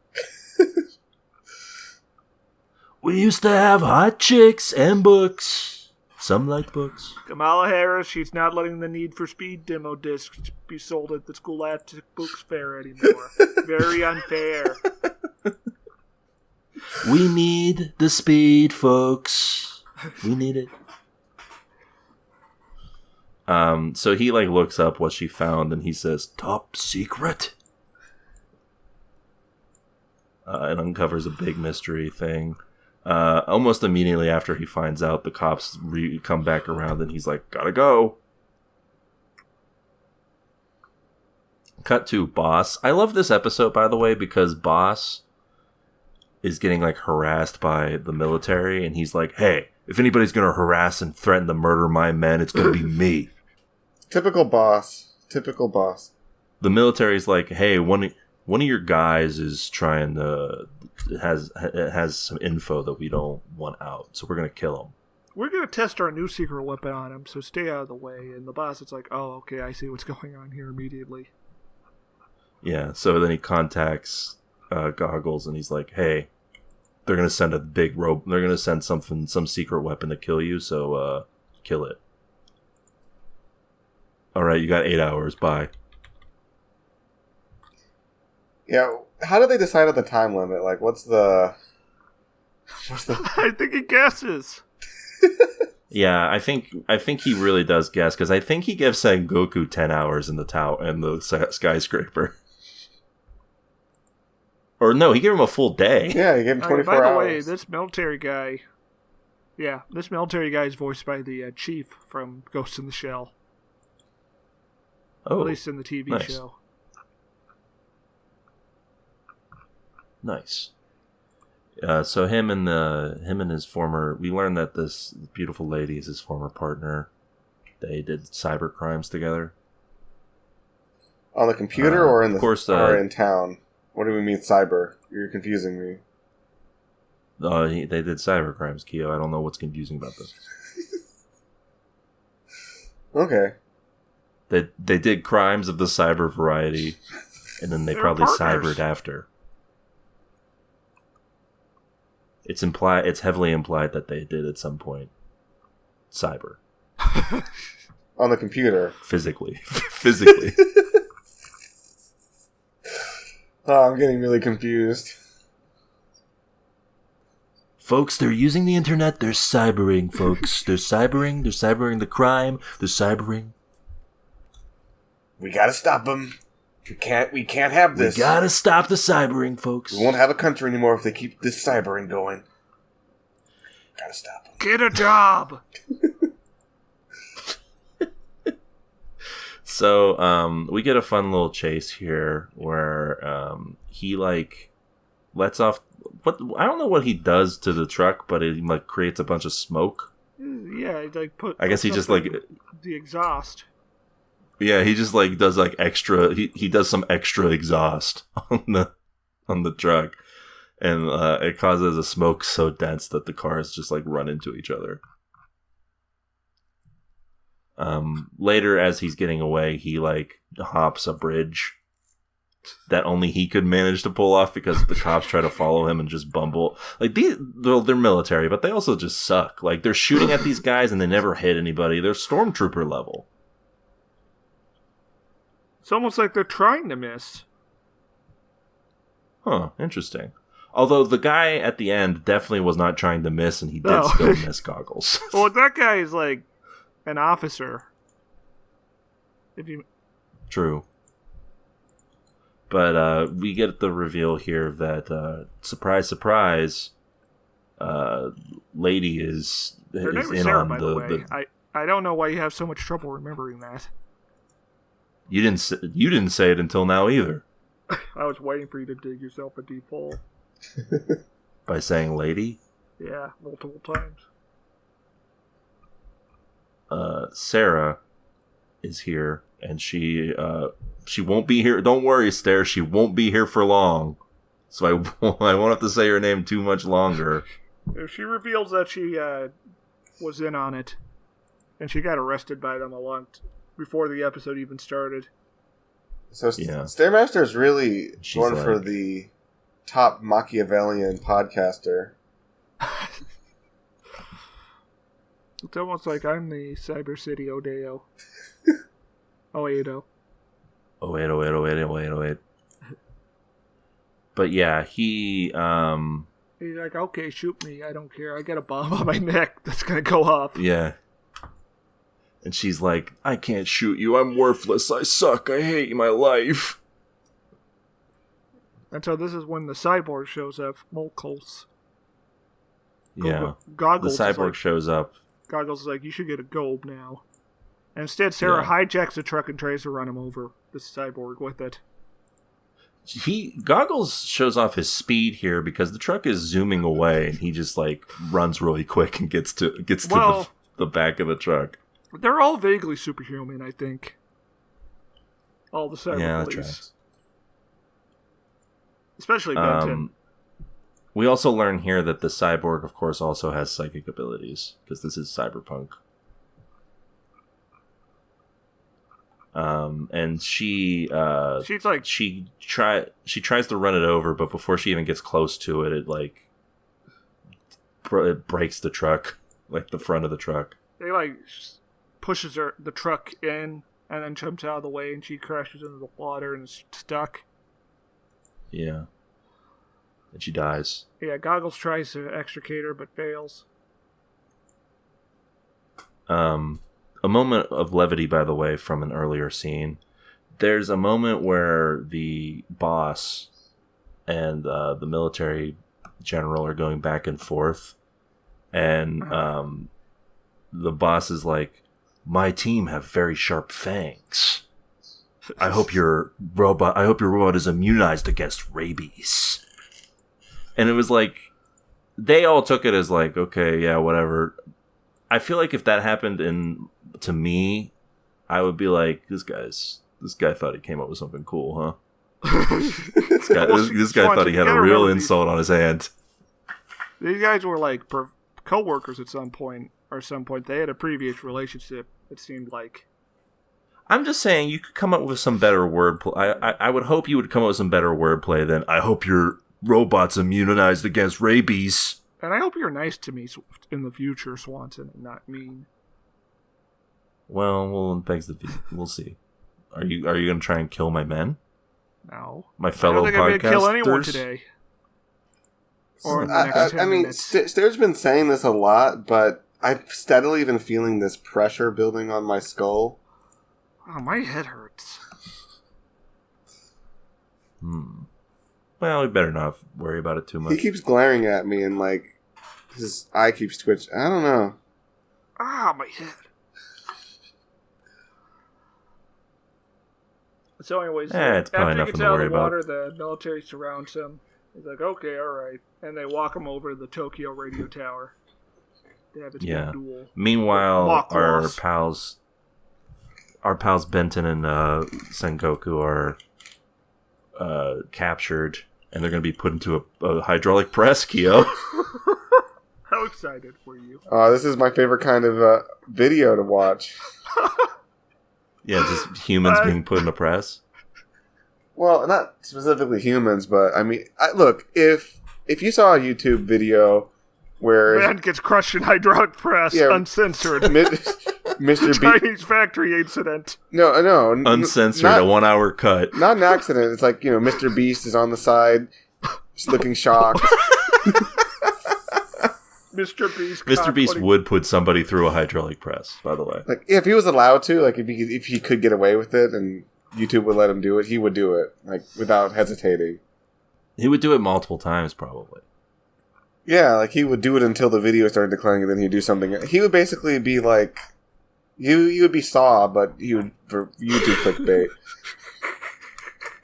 We used to have hot chicks and books. Some like books. Kamala Harris, she's not letting the Need for Speed demo discs be sold at the Scholastic Books Fair anymore. Very unfair. We need the speed, folks. We need it. So he like looks up what she found and he says, "Top secret." And uncovers a big mystery thing. Almost immediately after he finds out, the cops come back around and he's like, "Gotta go." Cut to Boss. I love this episode, by the way, because Boss is getting like harassed by the military and he's like, "Hey, if anybody's gonna harass and threaten to murder my men, it's gonna be me." Typical boss. The military's like, "Hey, one of your guys is trying to has some info that we don't want out, so we're gonna kill him. We're gonna test our new secret weapon on him, so stay out of the way." And the boss is like, "Oh, okay, I see what's going on here immediately." Yeah, so then he contacts Goggles and he's like, "Hey, they're gonna send a big rope. They're gonna send some secret weapon to kill you. So kill it. All right, you got 8 hours. Bye." Yeah, how do they decide on the time limit? Like, what's the... I think he guesses. Yeah, I think he really does guess, because I think he gives Sengoku 10 hours in the tower in the skyscraper. Or no, he gave him a full day. Yeah, he gave him 24 hours. By the way, this military guy is voiced by the chief from Ghost in the Shell. Oh, at least in the TV show. Nice. So him and his former, we learned that this beautiful lady is his former partner. They did cyber crimes together. On the computer or in or in town? What do we mean cyber? You're confusing me. They did cyber crimes, Keo. I don't know what's confusing about this. Okay. They did crimes of the cyber variety, and then they probably cybered after. It's heavily implied that they did at some point cyber. On the computer. Physically. Oh, I'm getting really confused. Folks, they're using the internet. They're cybering, folks. They're cybering the crime. They're cybering. We gotta stop them. We can't have this. We gotta stop the cybering, folks. We won't have a country anymore if they keep this cybering going. Gotta stop them. Get a job! So, we get a fun little chase here where he lets off. What I don't know what he does to the truck, but it creates a bunch of smoke. Yeah, I guess he just the exhaust. Yeah, he just does extra. He does some extra exhaust on the truck, and it causes a smoke so dense that the cars just run into each other. Later, as he's getting away, he hops a bridge that only he could manage to pull off because the cops try to follow him and just bumble. They're military, but they also just suck. They're shooting at these guys and they never hit anybody. They're stormtrooper level. It's almost like they're trying to miss. Huh, interesting. Although the guy at the end definitely was not trying to miss, and he did still miss Goggles. Well, that guy is an officer. True. But we get the reveal here that, surprise, surprise, lady is Her name is in Sarah, on by the way. I don't know why you have so much trouble remembering that. You didn't say it until now either. I was waiting for you to dig yourself a deep hole. By saying lady? Yeah, multiple times. Sarah is here, and she won't be here. Don't worry, Stare. She won't be here for long. So I won't have to say her name too much longer. She reveals that she was in on it, and she got arrested by them a lot before the episode even started. So Stairmaster is really going for the top Machiavellian podcaster. It's almost like I'm the Cyber City Oedo. Oedo. Oedo. But yeah, he's like, okay, shoot me. I don't care. I got a bomb on my neck that's going to go off. Yeah. And she's like, I can't shoot you. I'm worthless. I suck. I hate my life. And so this is when the cyborg shows up, Molkos. Yeah. Goggles. The cyborg shows up. Goggles is like, you should get a gold now. And instead, Sarah hijacks the truck and tries to run him over, the cyborg, with it. Goggles shows off his speed here because the truck is zooming away, and he just runs really quick and gets to the back of the truck. They're all vaguely superhuman, I think. All the cyber that police. tracks. Especially Benton. We also learn here that the cyborg, of course, also has psychic abilities, because this is cyberpunk. And she tries to run it over, but before she even gets close to it, it breaks the truck, the front of the truck. They pushes the truck in and then jumps out of the way, and she crashes into the water and is stuck. Yeah. And she dies. Yeah, Goggles tries to extricate her, but fails. A moment of levity, by the way, from an earlier scene. There's a moment where the boss and the military general are going back and forth, and the boss is like, "My team have very sharp fangs. I hope your robot is immunized against rabies." And it was like, they all took it as like, okay, yeah, whatever. I feel like if that happened to me, I would be like, this guy thought he came up with something cool, huh? This guy thought he had a real insult on his hand. These guys were like co-workers at some point, they had a previous relationship, it seemed like. I'm just saying, you could come up with some better wordplay. I would hope you would come up with some better wordplay than, I hope your robot's immunized against rabies. And I hope you're nice to me in the future, Swanson, and not mean. Well, thanks. We'll see. Are you going to try and kill my men? No. My fellow podcasters? I don't think I'm going to kill anyone today. Or in the next 10 minutes. Stair's been saying this a lot, but I've steadily been feeling this pressure building on my skull. Oh, my head hurts. Well, we better not worry about it too much. He keeps glaring at me and, like, his eye keeps twitching. I don't know. My head. So anyways, it's probably after he gets nothing to out worry of the water, about. the military surrounds him. He's like, okay, alright. And they walk him over to the Tokyo radio tower. They have its big duel. Meanwhile, our pals Benton and Sengoku are captured, and they're going to be put into a hydraulic press, Kyo. How excited were you? This is my favorite kind of video to watch. Yeah, just humans being put in a press. Well, not specifically humans, but I mean, look, if you saw a YouTube video where man gets crushed in hydraulic press, uncensored, Mr. Chinese factory incident. No, uncensored, a 1 hour cut. Not an accident. It's like, Mr. Beast is on the side, just looking shocked. Mr. Beast would put somebody through a hydraulic press, by the way. Like, if he was allowed to, like, if he could get away with it and YouTube would let him do it, he would do it, like, without hesitating. He would do it multiple times, probably. Yeah, like, he would do it until the video started declining, and then he'd do something. He would basically be like, you would be Saw, but he would, for YouTube clickbait.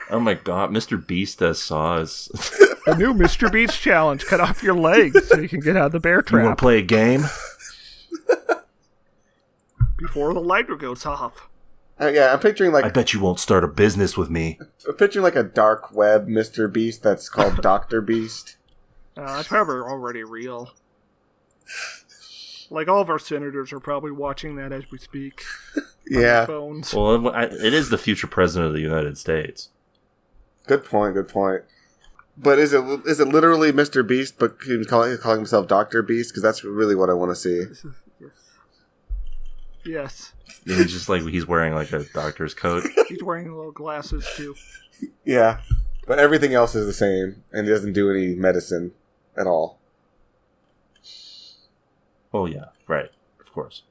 Oh my god, Mr. Beast as Saw is... The new Mr. Beast challenge. Cut off your legs so you can get out of the bear trap. You want to play a game? Before the lighter goes off. Yeah, I'm picturing like... I bet you won't start a business with me. I'm picturing like a dark web Mr. Beast that's called Dr. Beast. That's probably already real. Like, all of our senators are probably watching that as we speak. Yeah. Phones. Well, it is the future president of the United States. Good point. But is it literally Mr. Beast, but he's calling himself Dr. Beast? Because that's really what I want to see. Yes. He's just like, he's wearing like a doctor's coat. He's wearing little glasses, too. Yeah. But everything else is the same, and he doesn't do any medicine at all. Oh, yeah. Right. Of course.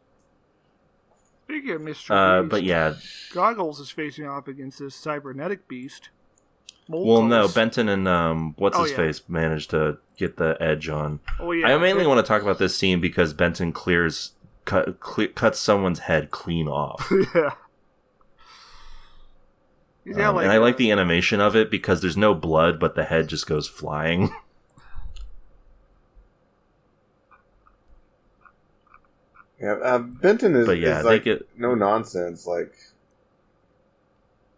Speaking of Mr. Beast, but yeah. Goggles is facing off against this cybernetic beast. Well, no, Benton and what's-his-face managed to get the edge on. Oh, yeah. I mainly want to talk about this scene because Benton cuts someone's head clean off. Yeah. And I like the animation of it because there's no blood, but the head just goes flying. Yeah, Benton is like no nonsense. Like,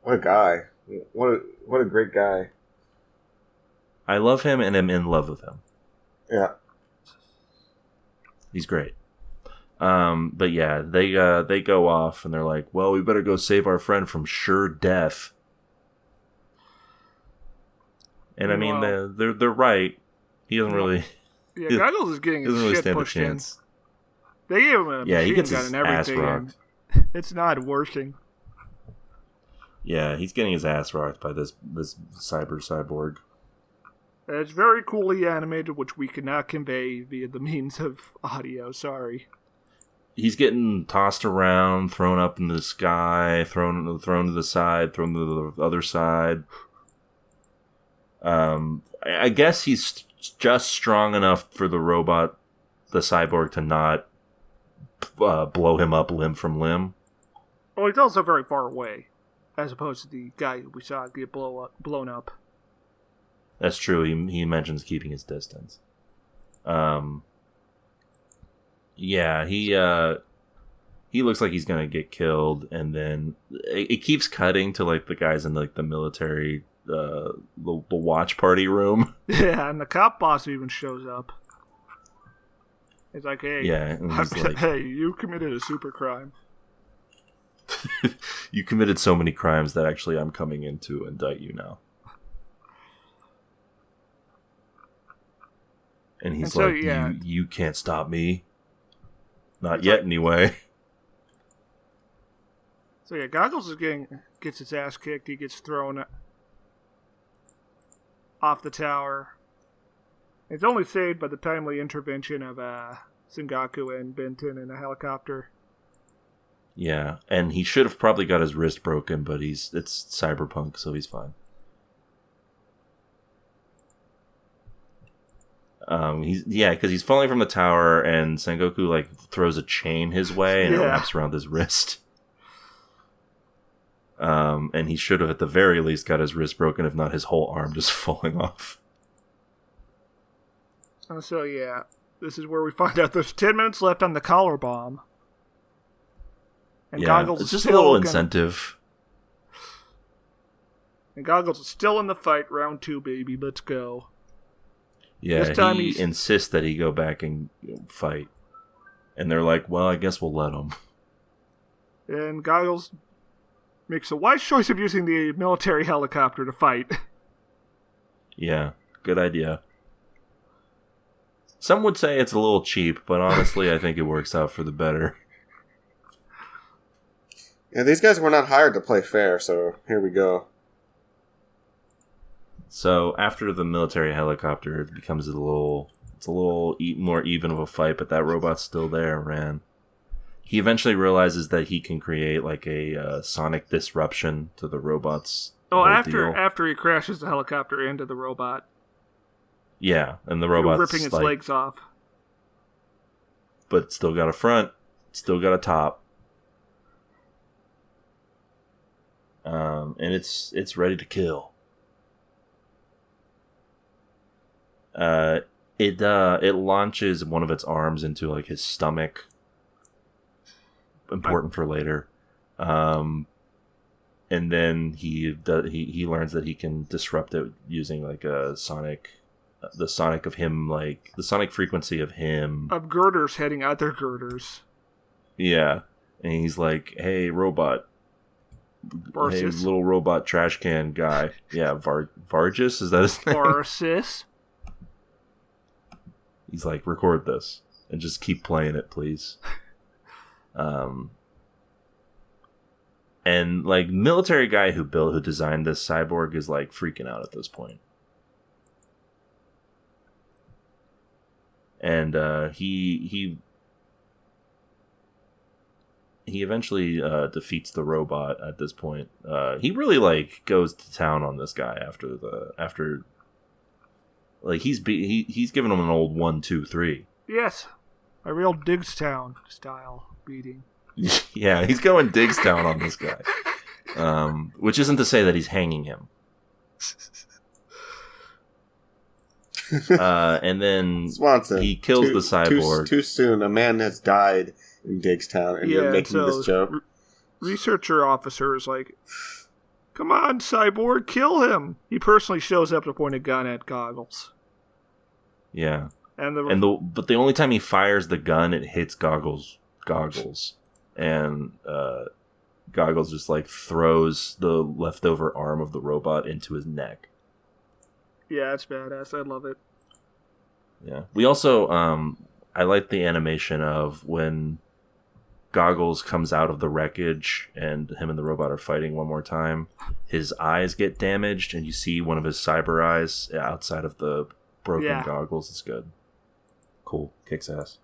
what a guy! What a great guy! I love him and am in love with him. Yeah, he's great. But yeah, they go off and they're like, "Well, we better go save our friend from sure death." And I mean, they're right. He doesn't really. Yeah, Goggles is getting his shit pushed in. They gave him a machine gun and everything, and it's not working. Yeah, he's getting his ass rocked by this cyborg. And it's very coolly animated, which we cannot convey via the means of audio, sorry. He's getting tossed around, thrown up in the sky, thrown to the side, thrown to the other side. I guess he's just strong enough for the robot, the cyborg, to not blow him up limb from limb. Well, he's also very far away, as opposed to the guy who we saw get blown up. That's true. He mentions keeping his distance. Yeah, he looks like he's gonna get killed, and then it keeps cutting to like the guys in like the military, the watch party room. Yeah, and the cop boss even shows up. He's like, "Hey, yeah, and he's like, hey, you committed a super crime. You committed so many crimes that actually I'm coming in to indict you now." And he's like, you can't stop me. Not yet, anyway. So yeah, Goggles gets his ass kicked. He gets thrown off the tower. It's only saved by the timely intervention of Sengaku and Benton in a helicopter. Yeah, and he should have probably got his wrist broken, but it's cyberpunk, so he's fine. Because he's falling from the tower, and Sengoku like throws a chain his way, and it wraps around his wrist. And he should have, at the very least, got his wrist broken, if not his whole arm just falling off. So yeah, this is where we find out there's 10 minutes left on the collar bomb. And Goggles it's just a little incentive. And Goggles is still in the fight. Round 2, baby. Let's go. Yeah, this time he insists that he go back and fight. And they're like, well, I guess we'll let him. And Goggles makes a wise choice of using the military helicopter to fight. Yeah, good idea. Some would say it's a little cheap, but honestly, I think it works out for the better. Yeah, these guys were not hired to play fair, so here we go. So after the military helicopter, it becomes a little more even of a fight, but that robot's still there, man. He eventually realizes that he can create like a sonic disruption to the robot's. Oh, after he crashes the helicopter into the robot. Yeah, and the robot's ripping its legs off. But it's still got a front, still got a top. And it's ready to kill. It launches one of its arms into like his stomach. Important for later. And then he learns that he can disrupt it using like a sonic, the sonic of him, like the sonic frequency of him, of girders heading other girders. Yeah, and he's like, "Hey, robot." Varsis. Hey, little robot trash can guy. Yeah, Vargas, is that his name? Varsis. He's like, record this and just keep playing it, please. And like military guy who designed this cyborg is like freaking out at this point. And he eventually defeats the robot at this point. He really like goes to town on this guy after like he's giving him an old 1, 2, 3. Yes, a real Digstown style beating. Yeah, he's going Digstown on this guy. Which isn't to say that he's hanging him. And then Swanson, he kills the cyborg. Too soon. A man has died in Digstown, and you're making this joke. Researcher officer is like, "Come on, cyborg, kill him!" He personally shows up to point a gun at Goggles. Yeah, but the only time he fires the gun, it hits Goggles, and Goggles just like throws the leftover arm of the robot into his neck. Yeah, it's badass. I love it. Yeah, we also I like the animation of when Goggles comes out of the wreckage and him and the robot are fighting one more time, his eyes get damaged and you see one of his cyber eyes outside of the broken goggles. It's good. Cool. Kicks ass.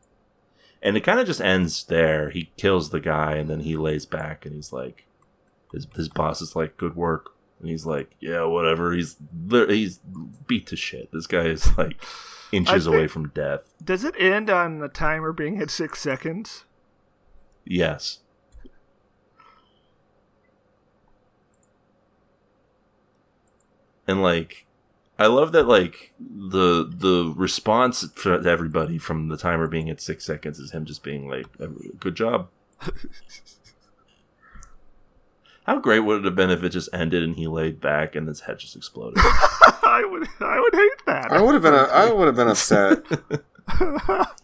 And it kind of just ends there. He kills the guy and then he lays back and he's like, his boss is like, good work. And he's like, yeah, whatever. He's beat to shit. This guy is like inches away from death. Does it end on the timer being at 6 seconds? Yes. And like, I love that like the response to everybody from the timer being at 6 seconds is him just being like, good job. How great would it have been if it just ended and he laid back and his head just exploded? I would hate that. I would have been upset.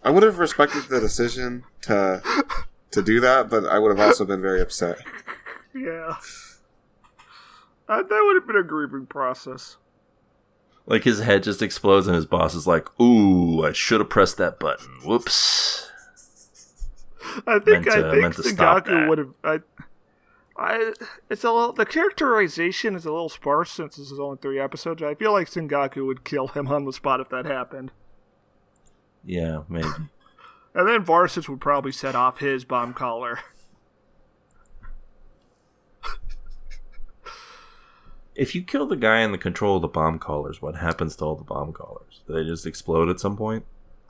I would have respected the decision to do that, but I would have also been very upset. Yeah. That would have been a grieving process. Like his head just explodes and his boss is like, ooh, I should have pressed that button. Whoops. I think Sengoku would have... it's a little, the characterization is a little sparse since this is only 3 episodes. I feel like Sengoku would kill him on the spot if that happened. Yeah, maybe. And then Varsis would probably set off his bomb collar. If you kill the guy in the control of the bomb collars, what happens to all the bomb collars? Do they just explode at some point?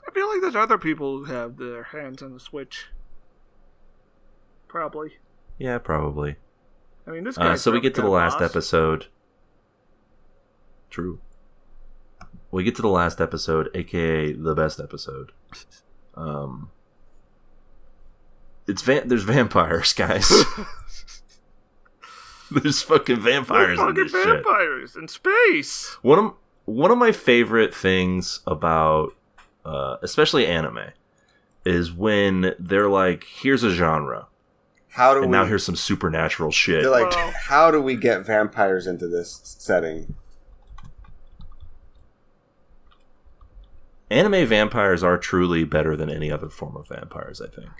I feel like there's other people who have their hands on the switch. Probably. Yeah, probably. I mean, this guy. So we get to the last episode. True. We get to the last episode, aka the best episode. There's vampires, guys. There's fucking vampires in this shit. Vampires in space. One of my favorite things about, especially anime, is when they're like, "Here's a genre, now here's some supernatural shit." They're like, "How do we get vampires into this setting?" Anime vampires are truly better than any other form of vampires, I think.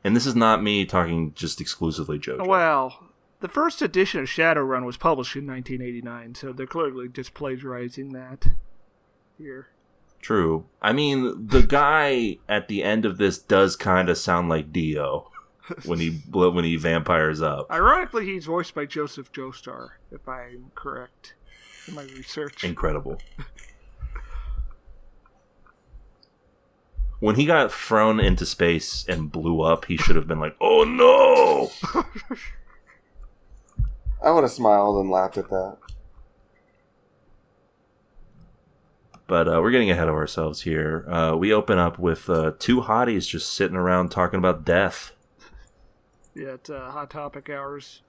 And this is not me talking just exclusively JoJo. Well, the first edition of Shadowrun was published in 1989, so they're clearly just plagiarizing that here. True. I mean, the guy at the end of this does kind of sound like Dio when he vampires up. Ironically, he's voiced by Joseph Joestar, if I'm correct in my research. Incredible. When he got thrown into space and blew up, he should have been like, "Oh no!" I would have smiled and laughed at that. But we're getting ahead of ourselves here. We open up with 2 hotties just sitting around talking about death. Yeah, it's Hot Topic hours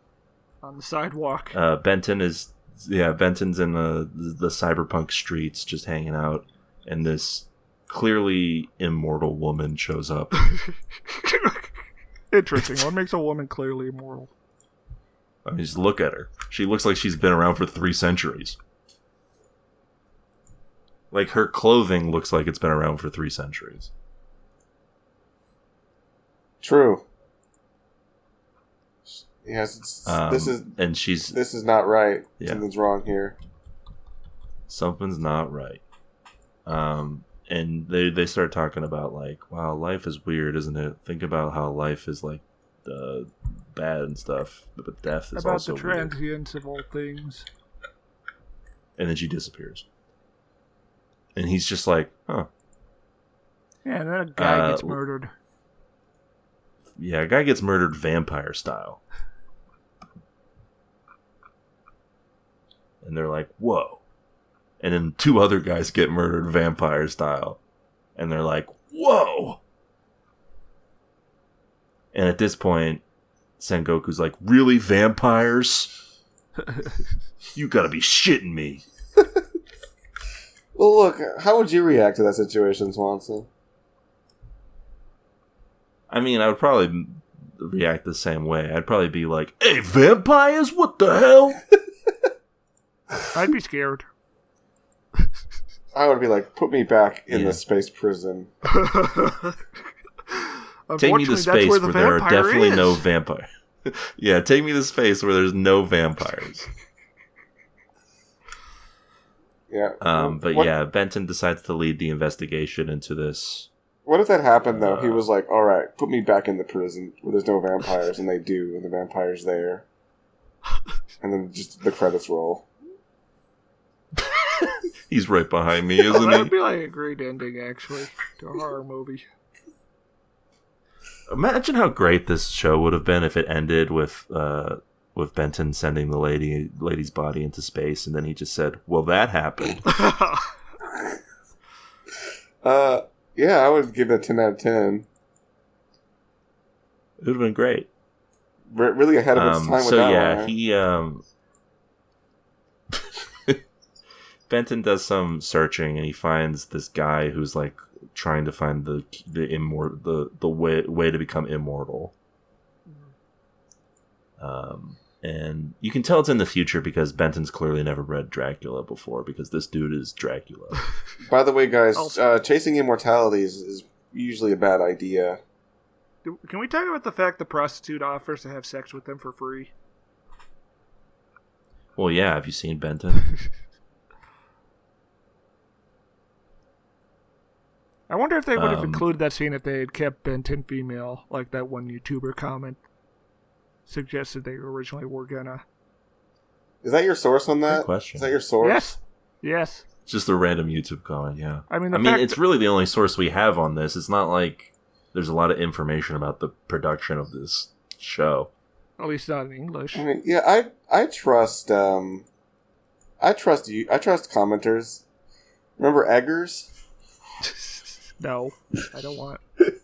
on the sidewalk. Benton's in the cyberpunk streets just hanging out, and this clearly immortal woman shows up. Interesting. What makes a woman clearly immortal? I mean, just look at her. She looks like she's been around for 3 centuries. Like, her clothing looks like it's been around for 3 centuries. True. Yes, this is not right. Yeah. Something's wrong here. Something's not right. And they start talking about, like, wow, life is weird, isn't it? Think about how life is, like, bad and stuff, but death is also weird. About the transience of all things. And then she disappears. And he's just like, huh. Yeah, and then a guy gets murdered. Yeah, a guy gets murdered vampire style. And they're like, whoa. And then 2 other guys get murdered vampire style. And they're like, whoa! And at this point, Sengoku's like, really, vampires? You gotta be shitting me. Well, look, how would you react to that situation, Swanson? I mean, I would probably react the same way. I'd probably be like, hey, vampires? What the hell? I'd be scared. I would be like, put me back in the space prison. Take me to space where there are definitely no vampire. Yeah, take me to space where there's no vampires. Yeah. But yeah, Benton decides to lead the investigation into this. What if that happened, though? He was like, all right, put me back in the prison where there's no vampires, and they do, and the vampire's there. And then just the credits roll. He's right behind me, isn't he? That would be like a great ending, actually, to a horror movie. Imagine how great this show would have been if it ended with Benton sending the lady's body into space, and then he just said, "Well, that happened." Yeah, I would give it a 10 out of 10. It would have been great. Really ahead of its time with that one. Benton does some searching, and he finds this guy who's like trying to find the way to become immortal. And you can tell it's in the future because Benton's clearly never read Dracula before, because this dude is Dracula. By the way, guys, chasing immortality is usually a bad idea. Can we talk about the fact the prostitute offers to have sex with them for free? Well, yeah, have you seen Benton? I wonder if they would have included that scene if they had kept Benton female, like that one YouTuber comment suggested they originally were gonna. Is that your source on that? Good question. Is that your source? Yes. It's just a random YouTube comment, yeah. I mean, it's really the only source we have on this. It's not like there's a lot of information about the production of this show. At least not in English. I mean, yeah, I trust you. I trust commenters. Remember Eggers? No, I don't want.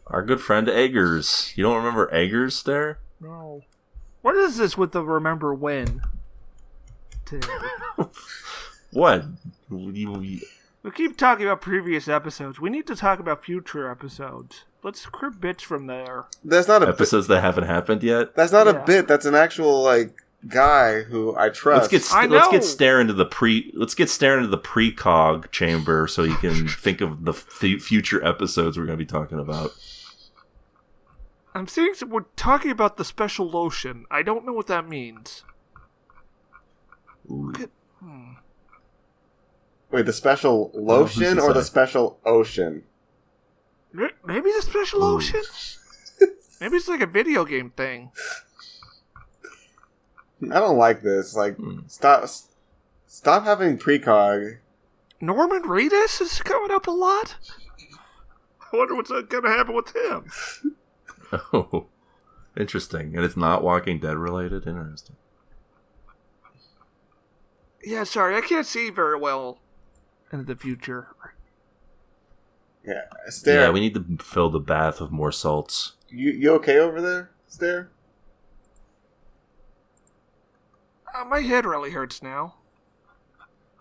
Our good friend Eggers. You don't remember Eggers there? No. What is this with the remember when? What? We keep talking about previous episodes. We need to talk about future episodes. Let's crib bitch from there. That's not a episodes that haven't happened yet. That's not a bit. That's an actual guy who I trust. Let's get stare into the precog chamber so you can think of the future episodes we're going to be talking about. I'm seeing we're talking about the special lotion. I don't know what that means. Wait, the special lotion or the special ocean? Maybe the special ocean? Maybe it's like a video game thing. I don't like this. Stop having precog. Norman Reedus is coming up a lot. I wonder what's going to happen with him. Oh, interesting. And it's not Walking Dead related? Interesting. Yeah, sorry, I can't see very well into the future. Yeah, Stare. Yeah, we need to fill the bath with more salts. You okay over there, Stare? My head really hurts now.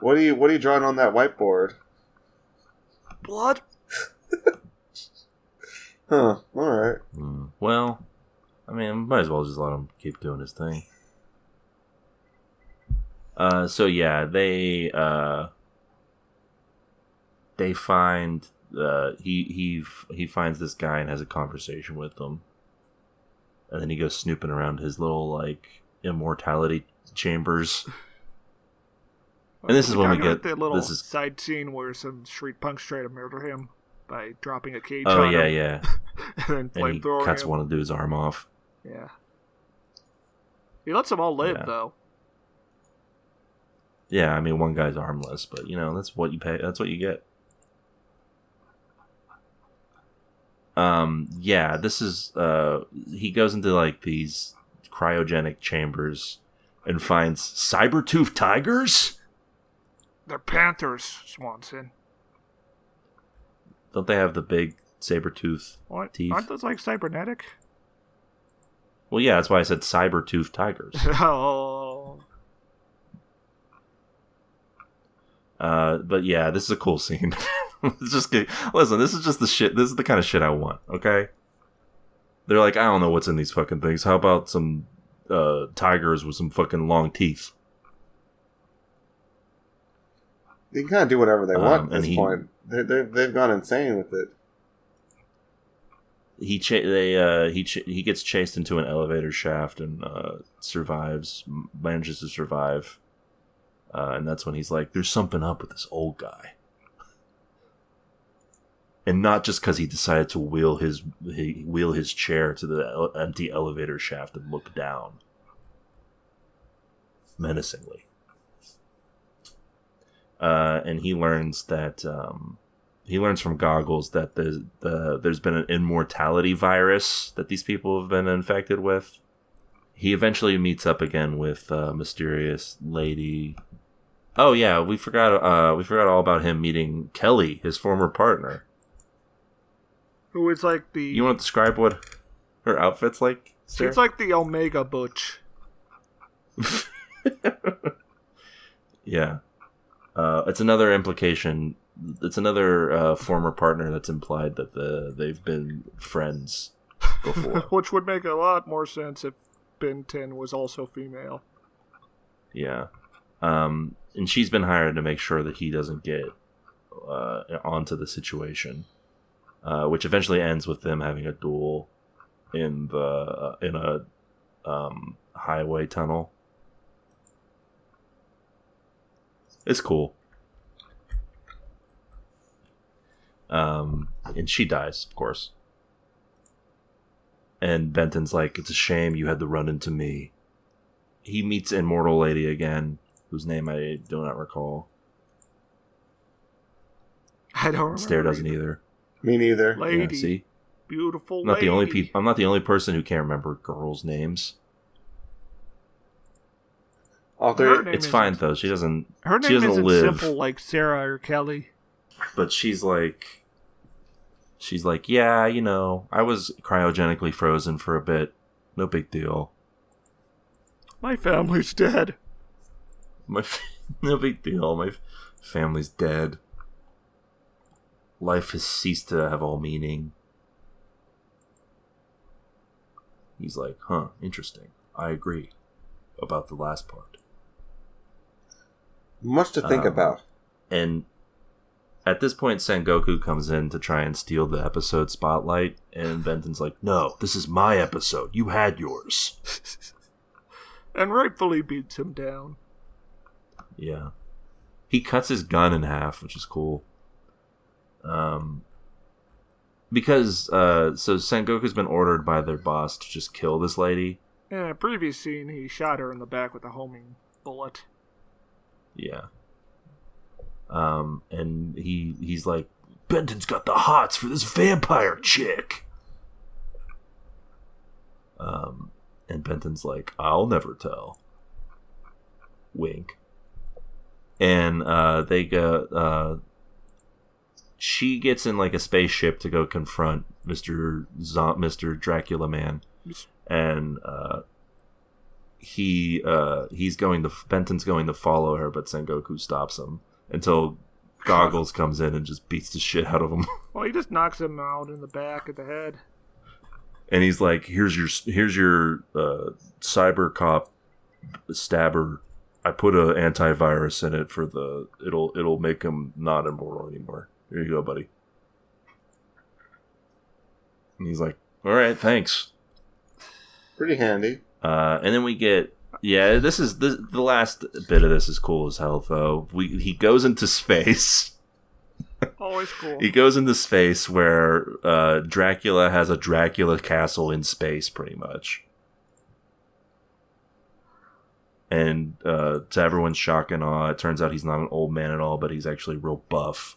What are you drawing on that whiteboard? Blood. Huh. All right. Well, I mean, might as well just let him keep doing his thing. So yeah, they find he finds this guy and has a conversation with him, and then he goes snooping around his little immortality chambers. And this is when we get the little side scene where some street punks try to murder him by dropping a cage on him. Oh, yeah. And then he cuts one of the dude's arm off. Yeah. He lets them all live, though. Yeah, I mean, one guy's armless, but, that's what you pay. That's what you get. Yeah, this is, he goes into, these cryogenic chambers and finds saber-toothed tigers? They're panthers, Swanson. Don't they have the big saber-tooth teeth? Aren't those cybernetic? Well, yeah, that's why I said saber-toothed tigers. Oh. But yeah, this is a cool scene. Listen, this is just the shit. This is the kind of shit I want, okay? They're like, I don't know what's in these fucking things. How about some tigers with some fucking long teeth? They can kind of do whatever they want at this point. They've gone insane with it. he gets chased into an elevator shaft and manages to survive. And that's when he's like, "There's something up with this old guy." And not just because he decided to wheel his chair to the empty elevator shaft and look down menacingly. And he learns from Goggles that there's been an immortality virus that these people have been infected with. He eventually meets up again with mysterious lady. Oh yeah, we forgot all about him meeting Kelly, his former partner. Who is like the... You want to describe what her outfit's like, Sarah? She's like the Omega Butch. Yeah. It's another implication. It's another former partner that's implied that they've been friends before. Which would make a lot more sense if Ben 10 was also female. Yeah. And she's been hired to make sure that he doesn't get onto the situation. Which eventually ends with them having a duel in a highway tunnel. It's cool. And she dies, of course. And Benton's like, "It's a shame you had to run into me." He meets Immortal Lady again, whose name I do not recall. I don't remember. Stair doesn't either. Me neither. Lady. Yeah, see? Beautiful I'm not lady. I'm not the only person who can't remember girls' names. It's fine though. She doesn't. Her name isn't live. simple like Sarah or Kelly. But she's like, yeah, I was cryogenically frozen for a bit. No big deal. My family's dead. No big deal. My family's dead. Life has ceased to have all meaning. He's like, "Huh, interesting. I agree about the last part." Much to think about. And at this point, Sengoku comes in to try and steal the episode spotlight, and Benton's like, "No, this is my episode. You had yours." And rightfully beats him down. Yeah. He cuts his gun in half, which is cool. Because so Sengoku's been ordered by their boss to just kill this lady. In a previous scene, he shot her in the back with a homing bullet. Yeah. And he's like, "Benton's got the hots for this vampire chick." And Benton's like, "I'll never tell." Wink. And they go. She gets in like a spaceship to go confront Mr. Dracula Man, and Benton's going to follow her, but Sengoku stops him until Goggles comes in and just beats the shit out of him. Well, he just knocks him out in the back of the head. And he's like, here's your cyber cop stabber. I put an antivirus in it for it'll make him not immortal anymore. Here you go, buddy." And he's like, "All right, thanks." Pretty handy. And then we get, the last bit of this is cool as hell, though. He goes into space. Always cool. He goes into space where Dracula has a Dracula castle in space, pretty much. And to everyone's shock and awe, it turns out he's not an old man at all, but he's actually real buff.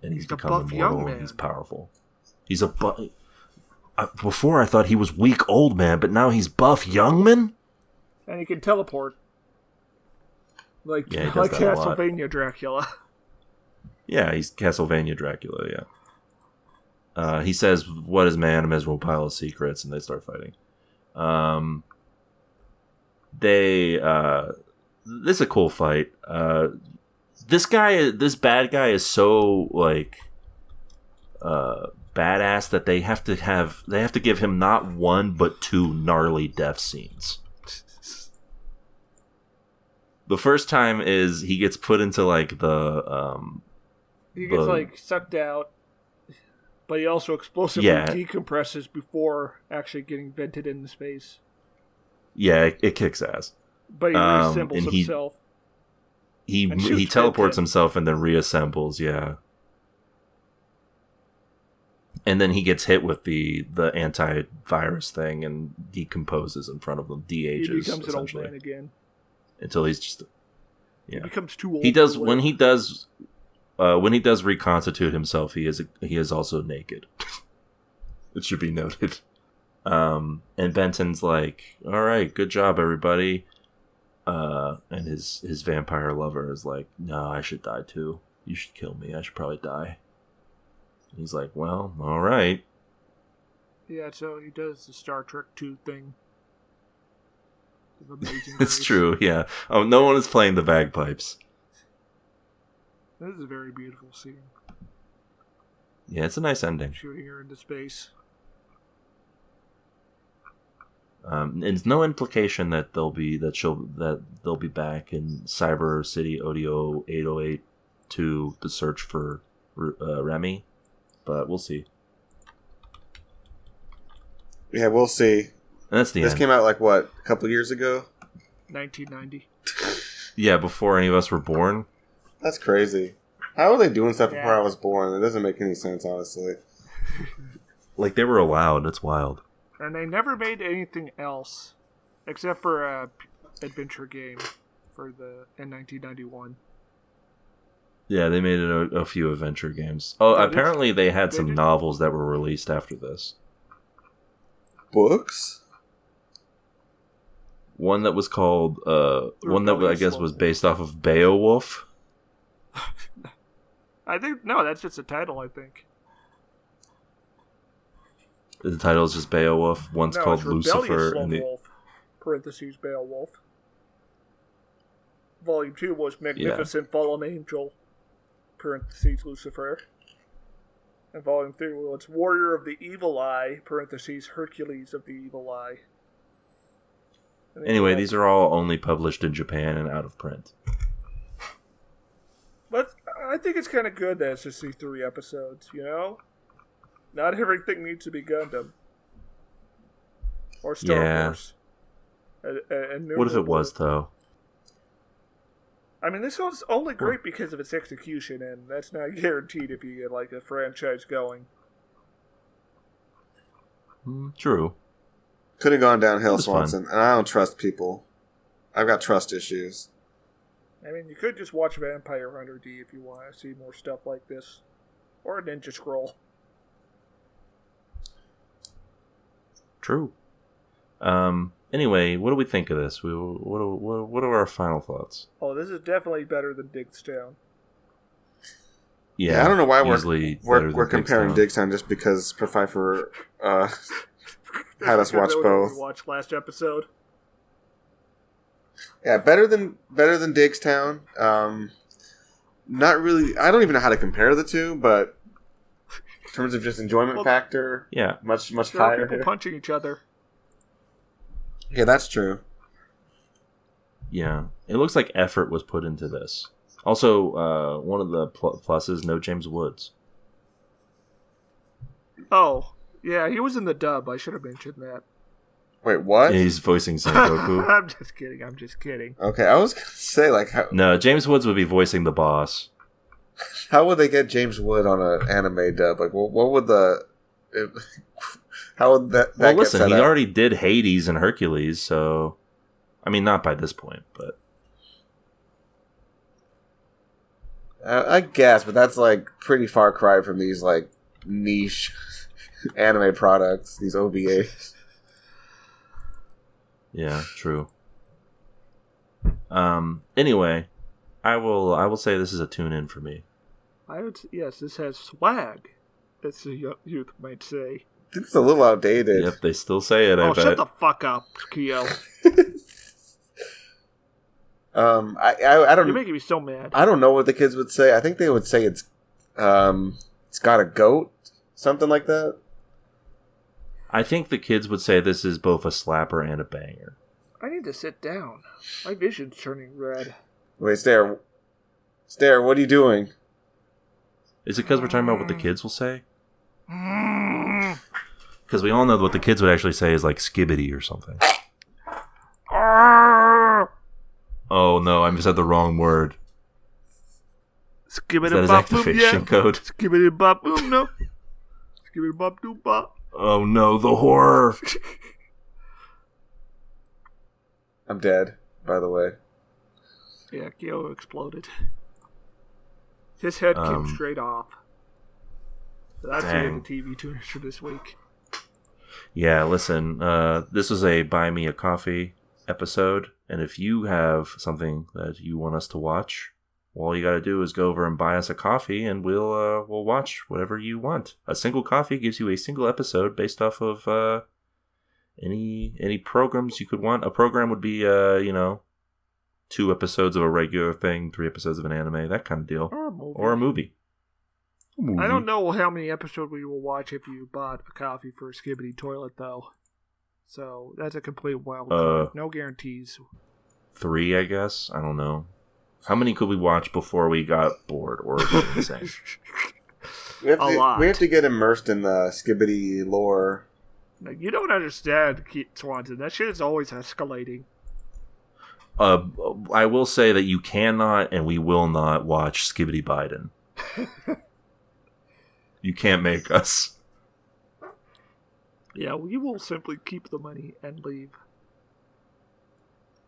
And he's become immortal and he's powerful. He's a buff. Before I thought he was weak old man, but now he's buff young man? And he can teleport. Like Castlevania Dracula. Yeah, he's Castlevania Dracula, yeah. He says, "What is man? A miserable pile of secrets," and they start fighting. This is a cool fight. This bad guy is so like badass that they have to give him not one but two gnarly death scenes. The first time is he gets put into like he gets like sucked out But he also explosively Yeah. decompresses before actually getting vented into space. Yeah, it kicks ass. But he reassembles and himself. He And shoots teleports Benton. himself and then reassembles, yeah. And then he gets hit with the antivirus thing and decomposes in front of them, de-ages, He becomes an old essentially. man again. Until he's just... He Yeah. becomes too old. He does... to When live. he does reconstitute himself, he is also naked. It should be noted. And Benton's like, alright, good job, everybody. And his vampire lover is like, no, I should die too. You should kill me. I should probably die. And he's like, well, alright. Yeah, so he does the Star Trek 2 thing. Of Amazing It's Grace. true, yeah. Oh, no one is playing the bagpipes. This is a very beautiful scene. Yeah, it's a nice ending. Shooting her into space. It's no implication that they'll be back in Cyber City Oedo 808 to the search for Remy, but we'll see. Yeah, we'll see. And that's the This end. came out like what, a couple years ago? 1990. Yeah, before any of us were born. That's crazy. How are they doing stuff before Yeah. I was born? It doesn't make any sense, honestly. Like they were allowed. It's wild. And they never made anything else. Except for a adventure game in 1991. Yeah, they made it a few adventure games. Oh, Yeah, apparently they had they some did- novels that were released after this. Books? One that was called one that I Rebellious guess was Love. based off of Beowulf. I think, no, that's just a title, I think. The title is just Beowulf. One's No, called it's Rebellious Lucifer, Lone and the Wolf, parentheses, Beowulf. Volume 2 was Magnificent Fallen Angel, parentheses, Lucifer. And Volume 3 was Warrior of the Evil Eye, parentheses, Hercules of the Evil Eye. And anyway, these are all only published in Japan and out of print. But I think it's kind of good that it's just these 3 episodes, you know? Not everything needs to be Gundam. Or Star Yeah. Wars. And What if it was though? I mean, this one's only great because of its execution, and that's not guaranteed if you get, like, a franchise going. True. Could have gone downhill, It was fun. Swanson. And I don't trust people. I've got trust issues. I mean, you could just watch Vampire Hunter D if you want to see more stuff like this. Or a Ninja Scroll. True. Anyway, what do we think of this? What are our final thoughts? Oh, this is definitely better than Digstown. Yeah, I don't know why easily we're better than comparing Digstown. Digstown just because Pfeiffer had us Because watch that was what both. we watched last episode. Yeah, better than Digstown. Not really. I don't even know how to compare the two, but in terms of just enjoyment Well, factor, Yeah. much There are higher. people punching each other. Yeah, that's true. Yeah. It looks like effort was put into this. Also, one of the pluses, no James Woods. Oh, yeah, he was in the dub. I should have mentioned that. Wait, what? He's voicing Son Goku. I'm just kidding. Okay, I was gonna say like No, James Woods would be voicing the boss. how would they get James Wood on an anime dub? Like, what would how would that Well, get listen, set he up? already did Hades and Hercules, so... I mean, not by this point, but... I guess, but that's like pretty far cry from these like niche anime products, these OVAs. Yeah, true. Anyway, I will say this is a tune-in for me. Yes, this has swag, as the youth might say. I think it's a little outdated. Yep, they still say it, I Oh, bet. shut the fuck up, Keo. I You're don't making me so mad. I don't know what the kids would say. I think they would say it's got a goat, something like that. I think the kids would say this is both a slapper and a banger. I need to sit down. My vision's turning red. Wait, Stare, what are you doing? Is it because we're talking about what the kids will say? Because we all know what the kids would actually say is like skibbity or something. Oh no, I said the wrong word. Skibbity Is that his bop boom, activation yeah. code? Skibbity bop boom, no. Skibbity bop doom bop. Oh no, the horror. I'm dead, by the way. Yeah, Geo exploded. His head came straight off. So that's the end of TV tuners for this week. Yeah, listen, this was a Buy Me a Coffee episode, and if you have something that you want us to watch, all you gotta do is go over and buy us a coffee, and we'll watch whatever you want. A single coffee gives you a single episode based off of any programs you could want. A program would be 2 episodes of a regular thing, 3 episodes of an anime, that kind of deal, or a movie. I don't know how many episodes we will watch if you bought a coffee for a Skibbity toilet, though. So that's a complete wild card. No guarantees. 3, I guess. I don't know. How many could we watch before we got bored or insane? We have to get immersed in the Skibbity lore. Like, you don't understand, Keith Swanson. That shit is always escalating. I will say that you cannot and we will not watch Skibbity Biden. You can't make us. Yeah, we will simply keep the money and leave.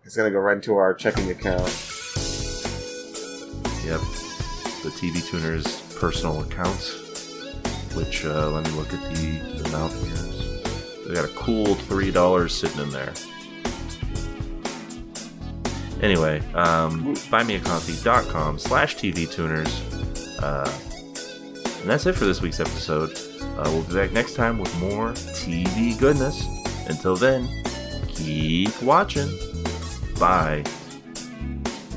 It's going to go right into our checking account. Yep. The TV Tuner's personal account. Which, let me look at the amount here. We got a cool $3 sitting in there. Anyway, buymeacoffee.com/TVTuners. And that's it for this week's episode. We'll be back next time with more TV goodness. Until then, keep watching. Bye.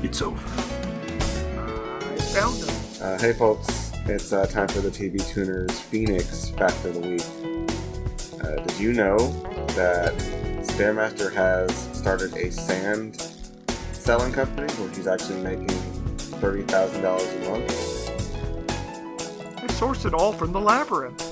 It's over. I found them. Hey folks, it's time for the TV Tuners Phoenix Fact of the Week. Did you know that Stairmaster has started a sand selling company where he's actually making $30,000 a month? I sourced it all from the Labyrinth.